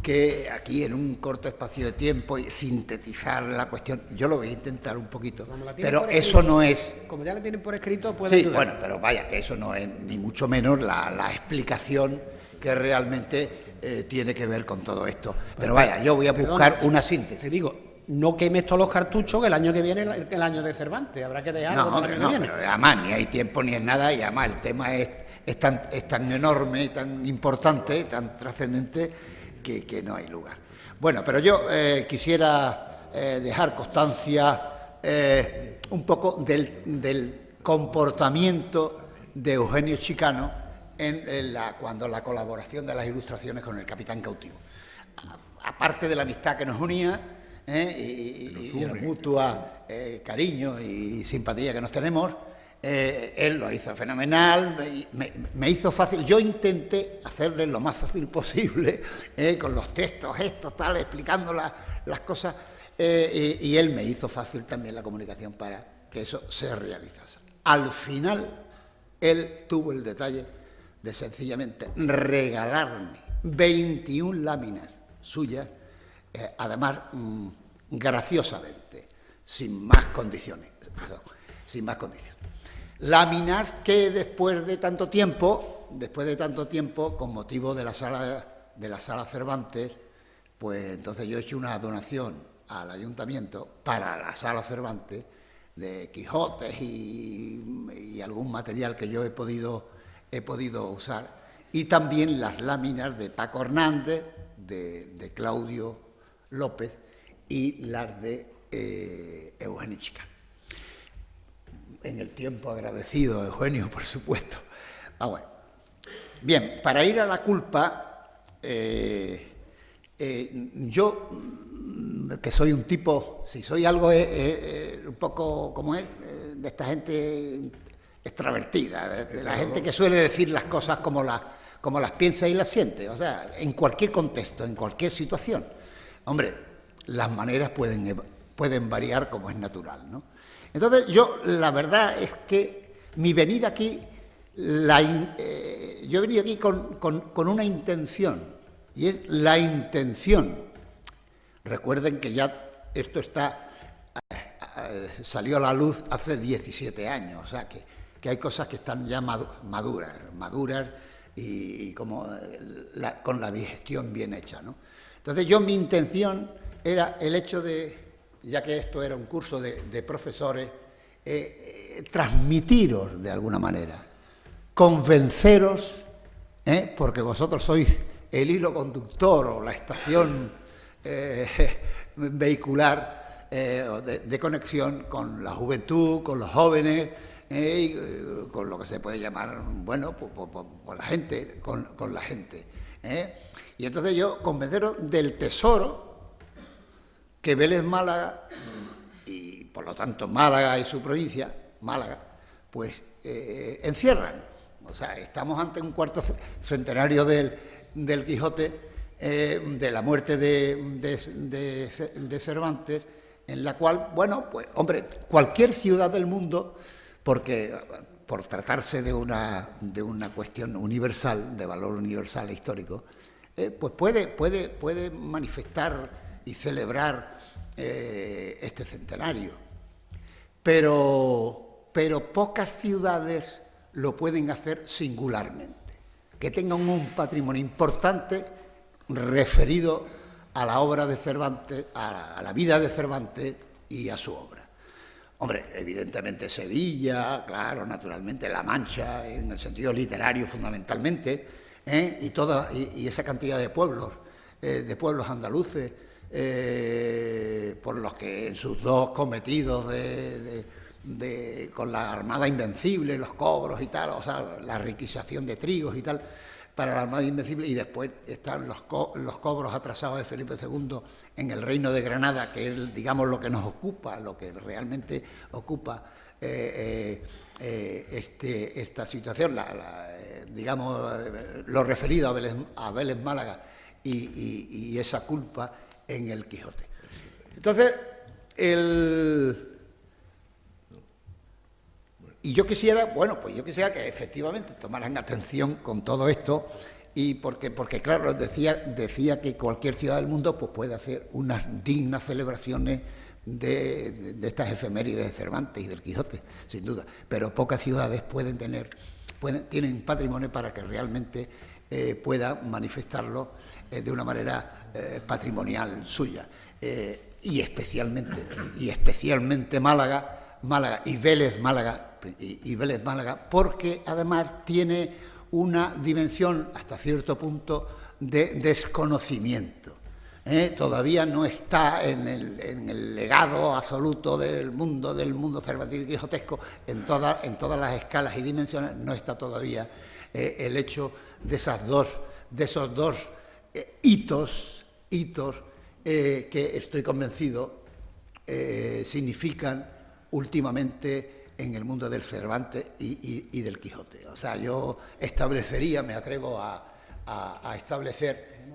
que aquí en un corto espacio de tiempo y sintetizar la cuestión, yo lo voy a intentar un poquito, pero eso no es... Como ya la tienen por escrito, puede Sí, ayudar. bueno, pero vaya, que eso no es ni mucho menos la explicación que realmente tiene que ver con todo esto. Pero vaya, yo voy a buscar una síntesis. Te digo, no quemes todos los cartuchos, que el año que viene es el año de Cervantes, habrá que dejar algo No, para hombre, el no, año que viene. pero además ni hay tiempo ni es nada, y además el tema es tan enorme y tan importante, tan trascendente, que no hay lugar. Bueno, pero yo quisiera dejar constancia un poco del comportamiento de Eugenio Chicano cuando la colaboración de las ilustraciones con el Capitán Cautivo. Aparte de la amistad que nos unía y la mutua cariño y simpatía que nos tenemos, él lo hizo fenomenal, me hizo fácil. Yo intenté hacerle lo más fácil posible, con los textos, estos, tal, explicando las cosas, y él me hizo fácil también la comunicación para que eso se realizase. Al final, él tuvo el detalle de sencillamente regalarme 21 láminas suyas, además graciosamente, sin más condiciones. Láminas que después de tanto tiempo, con motivo de la sala Cervantes, pues entonces yo he hecho una donación al ayuntamiento para la sala Cervantes de Quijotes y algún material que yo he podido usar, y también las láminas de Paco Hernández, de Claudio López y las de Eugenio Chicano. En el tiempo agradecido, Eugenio, por supuesto. Bueno. Bien, para ir a la culpa, yo, que soy un tipo, si soy algo un poco como él, de esta gente extravertida, de la gente que suele decir las cosas como las piensa y las siente, o sea, en cualquier contexto, en cualquier situación. Hombre, las maneras pueden variar como es natural, ¿no? Entonces, yo, la verdad es que mi venida aquí, yo he venido aquí con una intención, y es la intención. Recuerden que ya esto salió a la luz hace 17 años, o sea, que hay cosas que están ya maduras y como con la digestión bien hecha, ¿no? Entonces, mi intención era el hecho de, ya que esto era un curso de profesores, transmitiros de alguna manera, convenceros, porque vosotros sois el hilo conductor o la estación vehicular de conexión con la juventud, con los jóvenes, y con lo que se puede llamar, bueno, con la gente, con la gente. Y entonces yo convenceros del tesoro que Vélez Málaga, y por lo tanto Málaga y su provincia, Málaga, pues encierran. O sea, estamos ante un cuarto centenario del Quijote, de la muerte de Cervantes, en la cual, bueno, pues hombre, cualquier ciudad del mundo, porque por tratarse de una cuestión universal, de valor universal e histórico, pues puede manifestar y celebrar este centenario. Pero pocas ciudades lo pueden hacer singularmente, que tengan un patrimonio importante referido a la obra de Cervantes, a la vida de Cervantes y a su obra. Hombre, evidentemente Sevilla, claro, naturalmente La Mancha, en el sentido literario fundamentalmente, y esa cantidad de pueblos andaluces, por los que en sus dos cometidos con la Armada Invencible, los cobros y tal, o sea, la requisición de trigos y tal, para la Armada Invencible, y después están los cobros atrasados de Felipe II en el Reino de Granada, que es, digamos, lo que nos ocupa, lo que realmente ocupa esta situación, digamos, lo referido a Vélez Málaga y esa culpa en el Quijote. Entonces, Y yo quisiera, bueno, pues yo quisiera que efectivamente tomaran atención con todo esto, y porque claro, decía que cualquier ciudad del mundo pues puede hacer unas dignas celebraciones de estas efemérides de Cervantes y del Quijote, sin duda, pero pocas ciudades tienen patrimonio para que realmente puedan manifestarlo de una manera patrimonial suya, y especialmente Málaga y Vélez Málaga, porque además tiene una dimensión hasta cierto punto de desconocimiento. Todavía no está en el legado absoluto del mundo cervantino y quijotesco, en todas las escalas y dimensiones no está todavía el hecho de esos dos hitos que estoy convencido significan últimamente en el mundo del Cervantes y del Quijote. O sea, yo me atrevo a establecer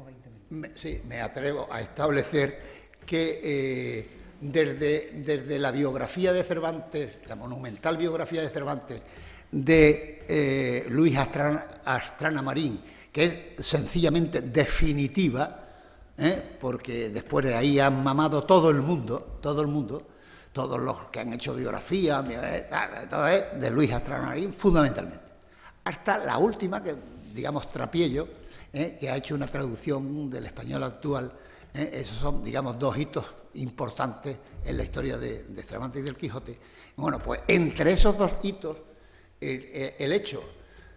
que desde la biografía de Cervantes, la monumental biografía de Cervantes de Luis Astrana Marín, que es sencillamente definitiva, porque después de ahí han mamado todo el mundo, todos los que han hecho biografía, todo es de Luis Astrana Marín fundamentalmente, hasta la última, que digamos Trapiello, que ha hecho una traducción del español actual. Esos son, digamos, dos hitos importantes en la historia de Cervantes y del Quijote. Bueno, pues entre esos dos hitos, el hecho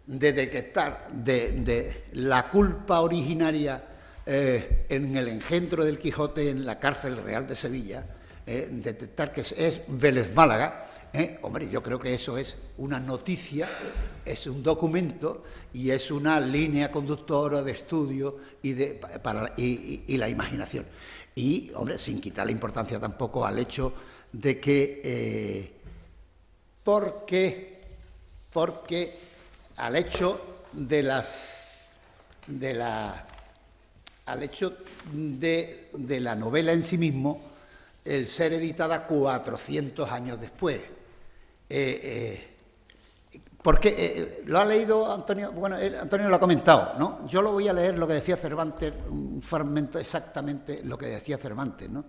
de detectar de la culpa originaria en el engendro del Quijote en la cárcel real de Sevilla, detectar que es Vélez Málaga, hombre, yo creo que eso es una noticia, es un documento y es una línea conductora de estudio y la imaginación. Y, hombre, sin quitar la importancia tampoco al hecho de que, porque al hecho de la novela en sí mismo, el ser editada 400 años después. Porque lo ha leído Antonio, bueno, Antonio lo ha comentado, ¿no? Yo lo voy a leer lo que decía Cervantes, un fragmento exactamente lo que decía Cervantes, ¿no?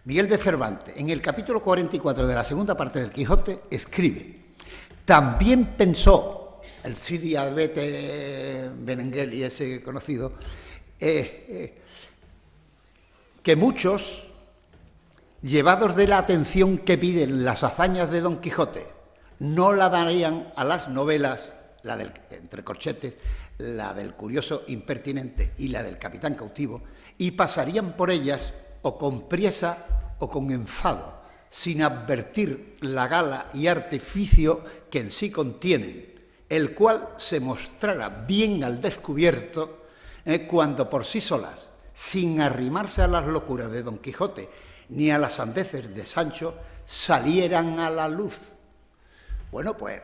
Miguel de Cervantes, en el capítulo 44 de la segunda parte del Quijote, escribe: también pensó el Cidi Abete Benengeli, ese conocido, que muchos, llevados de la atención que piden las hazañas de Don Quijote, no la darían a las novelas, la del, entre corchetes, la del curioso impertinente y la del capitán cautivo, y pasarían por ellas o con priesa o con enfado, sin advertir la gala y artificio que en sí contienen, el cual se mostrara bien al descubierto cuando por sí solas, sin arrimarse a las locuras de Don Quijote ni a las sandeces de Sancho, salieran a la luz. Bueno, pues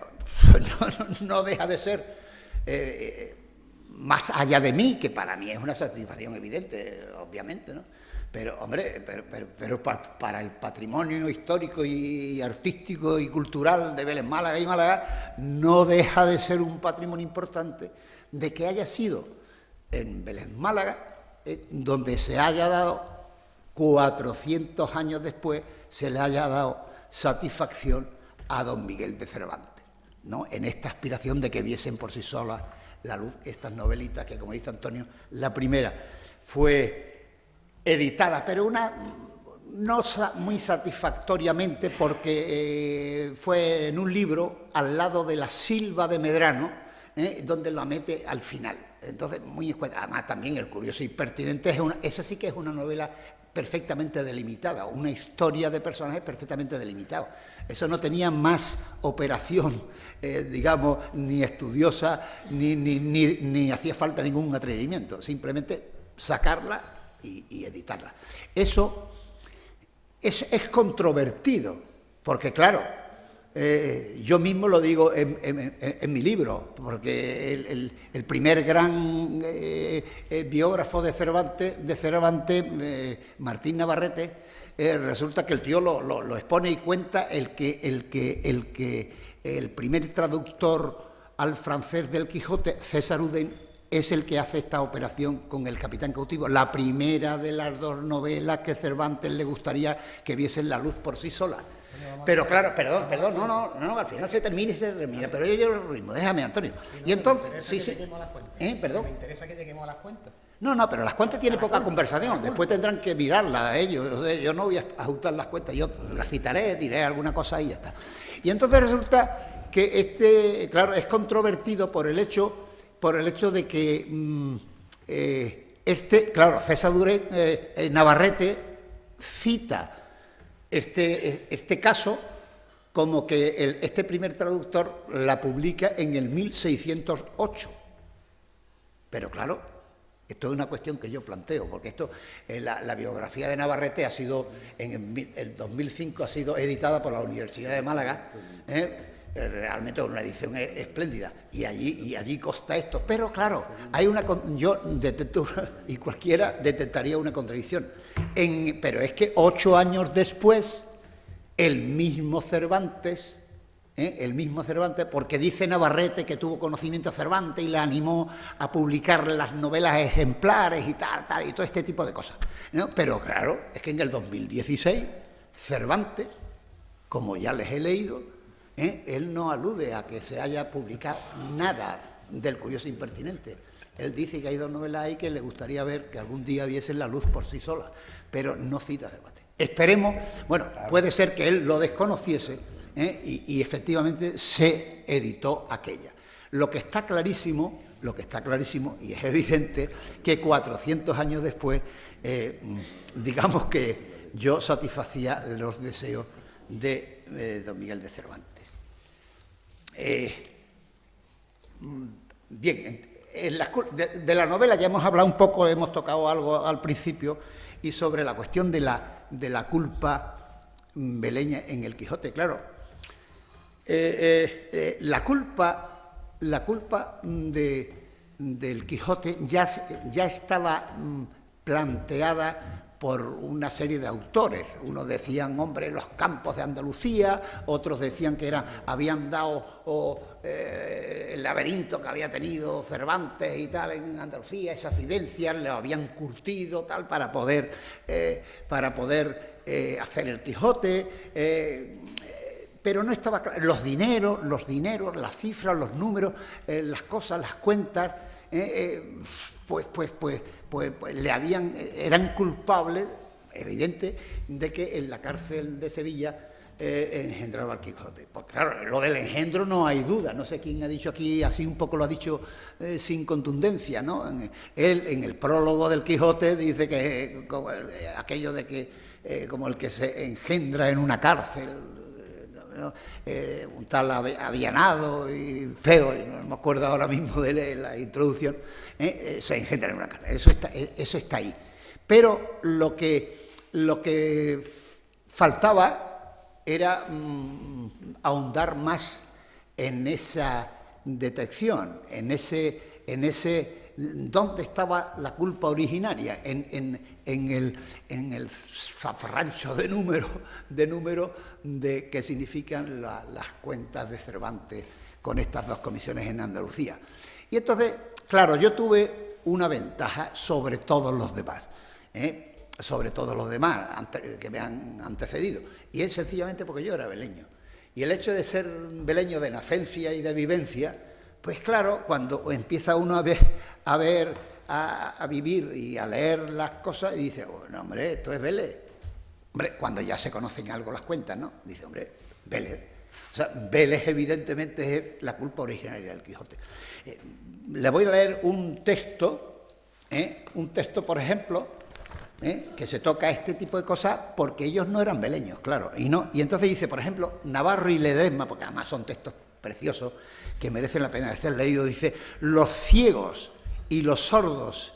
no deja de ser, más allá de mí, que para mí es una satisfacción evidente, obviamente, ¿no? Pero, hombre, pero para el patrimonio histórico y artístico y cultural de Vélez Málaga y Málaga, no deja de ser un patrimonio importante de que haya sido en Vélez Málaga, donde se haya dado 400 años después, se le haya dado satisfacción a don Miguel de Cervantes, ¿no? En esta aspiración de que viesen por sí solas la luz estas novelitas que, como dice Antonio, la primera fue editada, pero no muy satisfactoriamente, porque fue en un libro al lado de La Silva de Medrano, donde la mete al final. Entonces, muy además también El curioso impertinente, esa sí que es una novela perfectamente delimitada, una historia de personajes perfectamente delimitada. Eso no tenía más operación, digamos, ni estudiosa, ni hacía falta ningún atrevimiento, simplemente sacarla y editarla. Eso es controvertido, porque claro, yo mismo lo digo en mi libro, porque el primer gran biógrafo de Cervantes, Martín Navarrete, resulta que el tío lo expone y cuenta el que el primer traductor al francés del Quijote, César Uden, es el que hace esta operación con el Capitán Cautivo, la primera de las dos novelas que Cervantes le gustaría que viesen la luz por sí sola. Pero claro, perdón, no, al final se termina, pero yo llevo el ritmo, déjame, Antonio. Y entonces, sí. Perdón. Me interesa que lleguemos a las cuentas. No, pero las cuentas tienen poca conversación, después tendrán que mirarlas ellos, yo no voy a ajustar las cuentas, yo las citaré, diré alguna cosa y ya está. Y entonces resulta que claro, es controvertido por el hecho de que claro, César Navarrete cita este caso como que este primer traductor la publica en el 1608. Pero claro, esto es una cuestión que yo planteo, porque la biografía de Navarrete ha sido, en el 2005 ha sido editada por la Universidad de Málaga, realmente una edición espléndida, y allí consta esto. Pero claro, yo detecto, y cualquiera detectaría una contradicción, pero es que 8 años después, el mismo Cervantes, porque dice Navarrete que tuvo conocimiento de Cervantes y le animó a publicar las novelas ejemplares y tal, y todo este tipo de cosas, ¿no? Pero claro, es que en el 2016, Cervantes, como ya les he leído, él no alude a que se haya publicado nada del Curioso Impertinente. Él dice que hay 2 novelas ahí que le gustaría ver que algún día viesen la luz por sí sola, pero no cita a Cervantes. Esperemos, bueno, puede ser que él lo desconociese, y efectivamente se editó aquella. Lo que está clarísimo, y es evidente, que 400 años después, digamos que yo satisfacía los deseos de don Miguel de Cervantes. Bien, de la novela ya hemos hablado un poco, hemos tocado algo al principio, y sobre la cuestión de la culpa beleña en el Quijote. Claro, la culpa del Quijote ya estaba planteada por una serie de autores. Unos decían, hombre, los campos de Andalucía, otros decían que habían dado el laberinto que había tenido Cervantes y tal en Andalucía, esas vivencias, lo habían curtido tal para poder hacer el Quijote, pero no estaba claro. Los dineros, las cifras, los números, las cosas, las cuentas, eran culpables, evidente, de que en la cárcel de Sevilla engendraba al Quijote. Porque claro, lo del engendro no hay duda, no sé quién ha dicho aquí, así un poco lo ha dicho sin contundencia, ¿no? Él, en el prólogo del Quijote, dice que aquello de que como el que se engendra en una cárcel, ¿no? Un tal Avianado y Feo, no me acuerdo ahora mismo de la introducción, se engendra en una cárcel. Eso está ahí. Pero lo que faltaba era ahondar más en esa detección, en ese dónde estaba la culpa originaria, en el zafarrancho de números que significan las cuentas de Cervantes con estas 2 comisiones en Andalucía. Y entonces, claro, yo tuve una ventaja sobre todos los demás, que me han antecedido, y es sencillamente porque yo era beleño. Y el hecho de ser beleño de nacencia y de vivencia, pues claro, cuando empieza uno a vivir y a leer las cosas, y dice, bueno, hombre, esto es Vélez. Hombre, cuando ya se conocen algo las cuentas, ¿no? Dice, hombre, Vélez. O sea, Vélez evidentemente es la culpa originaria del Quijote. Le voy a leer un texto, por ejemplo, que se toca este tipo de cosas porque ellos no eran beleños, claro. Y entonces dice, por ejemplo, Navarro y Ledesma, porque además son textos preciosos que merecen la pena ser leídos, dice, los ciegos y los sordos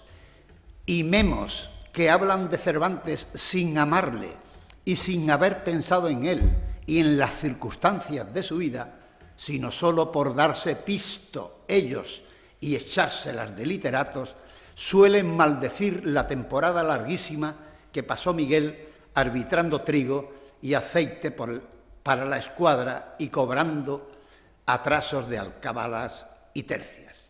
y memos que hablan de Cervantes sin amarle y sin haber pensado en él y en las circunstancias de su vida, sino solo por darse pisto ellos y echárselas de literatos, suelen maldecir la temporada larguísima que pasó Miguel arbitrando trigo y aceite para la escuadra y cobrando atrasos de alcabalas y tercias.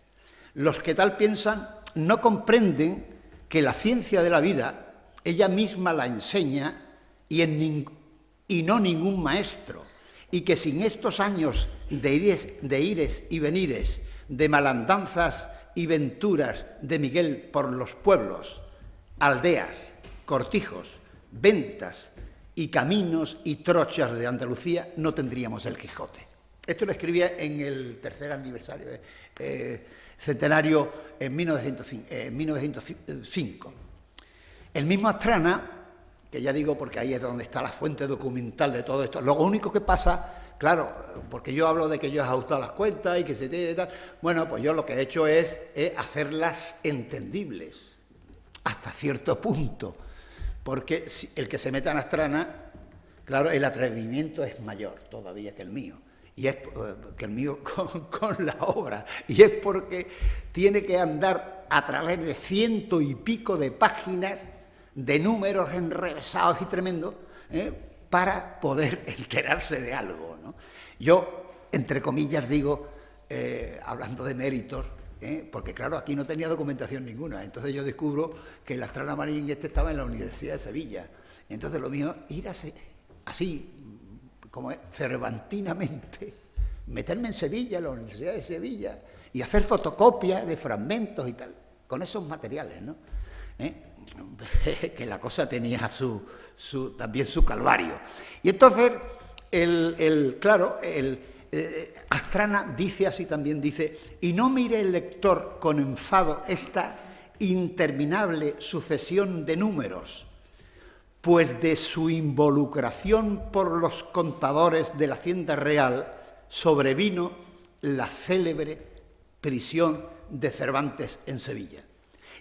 Los que tal piensan no comprenden que la ciencia de la vida ella misma la enseña y no ningún maestro, y que sin estos años de ires y venires, de malandanzas y venturas de Miguel por los pueblos, aldeas, cortijos, ventas y caminos y trochas de Andalucía, no tendríamos el Quijote. Esto lo escribía en el tercer aniversario, centenario en 1905. El mismo Astrana, que ya digo porque ahí es donde está la fuente documental de todo esto, lo único que pasa, claro, porque yo hablo de que yo he ajustado las cuentas y que se tiene y tal, bueno, pues yo lo que he hecho es hacerlas entendibles, hasta cierto punto, porque el que se meta en Astrana, claro, el atrevimiento es mayor todavía que el mío. Y es que el mío con la obra, y es porque tiene que andar a través de 100 y pico de páginas de números enrevesados y tremendos para poder enterarse de algo, ¿no? Yo, entre comillas, digo, hablando de méritos, porque claro, aquí no tenía documentación ninguna, entonces yo descubro que el Astrana Marín estaba en la Universidad de Sevilla, entonces lo mío, ir así como es, cervantinamente, meterme en Sevilla, en la Universidad de Sevilla, y hacer fotocopias de fragmentos y tal, con esos materiales, ¿no? Que la cosa tenía también su calvario. Y entonces, Astrana dice así también, dice, y no mire el lector con enfado esta interminable sucesión de números, pues de su involucración por los contadores de la Hacienda Real sobrevino la célebre prisión de Cervantes en Sevilla.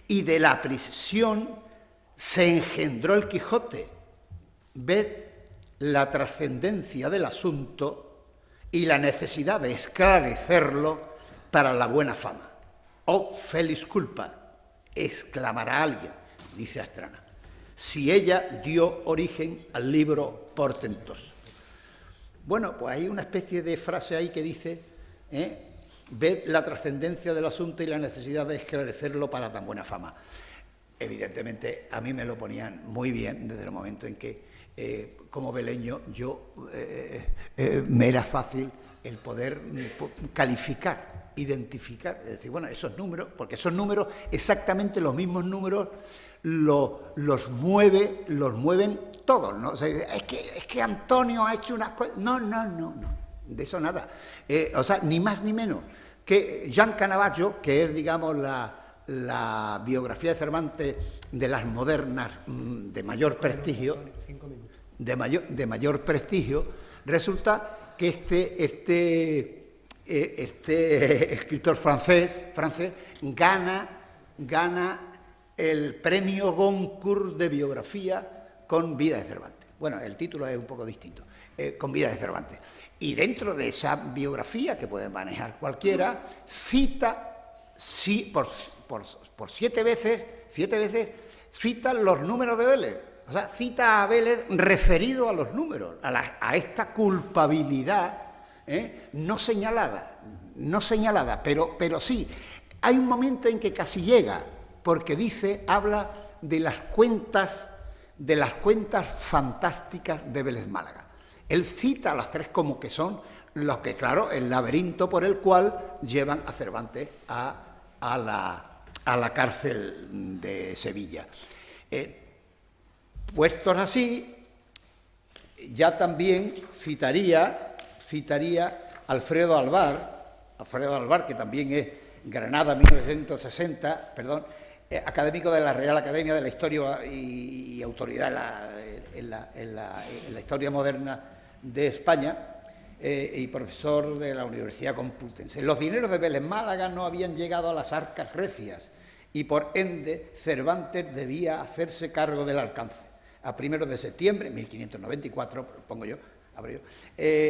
Y de la prisión se engendró el Quijote. Ved la trascendencia del asunto y la necesidad de esclarecerlo para la buena fama. «Oh, feliz culpa», exclamará alguien, dice Astrana, si ella dio origen al libro portentoso. Bueno, pues hay una especie de frase ahí que dice, ved la trascendencia del asunto y la necesidad de esclarecerlo para tan buena fama. Evidentemente, a mí me lo ponían muy bien desde el momento en que, como beleño, me era fácil el poder calificar, identificar, es decir, bueno, esos números, porque esos números, exactamente los mismos números, los mueven todos, ¿no? O sea, es que Antonio ha hecho unas cosas. No, de eso nada. O sea, ni más ni menos que Jean Canavallo, que es, digamos, la biografía de Cervantes de las modernas de mayor prestigio, de mayor prestigio, resulta que este escritor francés gana el premio Goncourt de biografía con Vida de Cervantes. Bueno, el título es un poco distinto, con Vida de Cervantes. Y dentro de esa biografía, que puede manejar cualquiera, cita, sí, por 7 veces, cita los números de Vélez. O sea, cita a Vélez referido a los números, a esta culpabilidad no señalada, pero sí. Hay un momento en que casi llega, porque habla de las cuentas fantásticas de Vélez Málaga. Él cita a las 3 como que son los que, claro, el laberinto por el cual llevan a Cervantes a la cárcel de Sevilla. Puestos así, ya también citaría Alfredo Alvar, que también es Granada 1960, académico de la Real Academia de la Historia y autoridad en la historia moderna de España, y profesor de la Universidad Complutense. Los dineros de Vélez Málaga no habían llegado a las arcas recias y por ende Cervantes debía hacerse cargo del alcance. A 1 de septiembre de 1594,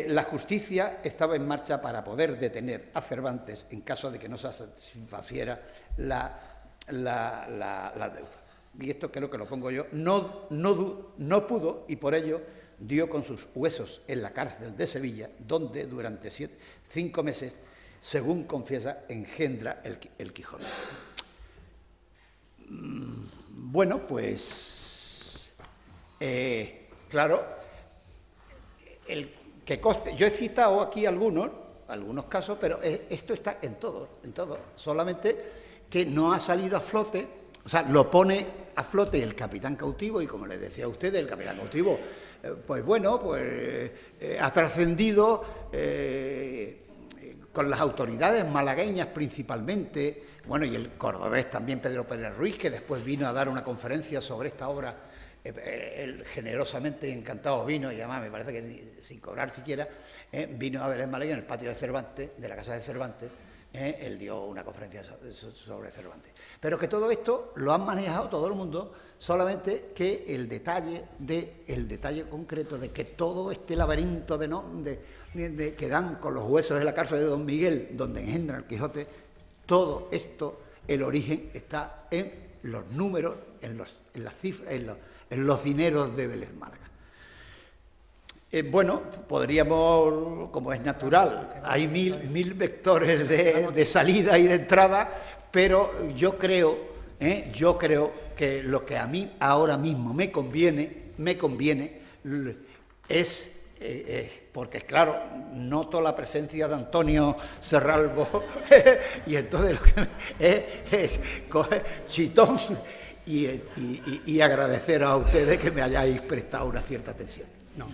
la justicia estaba en marcha para poder detener a Cervantes en caso de que no se satisfaciera la deuda. Y esto creo que lo pongo yo. No pudo, y por ello dio con sus huesos en la cárcel de Sevilla, donde durante 5 meses, según confiesa, engendra el Quijote. Bueno, pues, claro, que conste, yo he citado aquí algunos casos, pero esto está en todo, solamente que no ha salido a flote, o sea, lo pone a flote el capitán cautivo, y como les decía a ustedes, el capitán cautivo, pues bueno, pues ha trascendido con las autoridades malagueñas principalmente, bueno, y el cordobés también, Pedro Pérez Ruiz, que después vino a dar una conferencia sobre esta obra, él generosamente encantado vino, y además me parece que sin cobrar siquiera, vino a Belén Malagueña en el patio de Cervantes, de la casa de Cervantes, él dio una conferencia sobre Cervantes. Pero que todo esto lo han manejado todo el mundo, solamente que el detalle concreto de que todo este laberinto que dan con los huesos de la cárcel de Don Miguel, donde engendra el Quijote, todo esto, el origen está en los números, en las cifras, en los dineros de Vélez Málaga. Bueno, podríamos, como es natural, hay mil vectores de salida y de entrada, pero yo creo que lo que a mí ahora mismo me conviene es, porque claro, noto la presencia de Antonio Serralbo y entonces lo que es coger chitón y agradecer a ustedes que me hayáis prestado una cierta atención. No.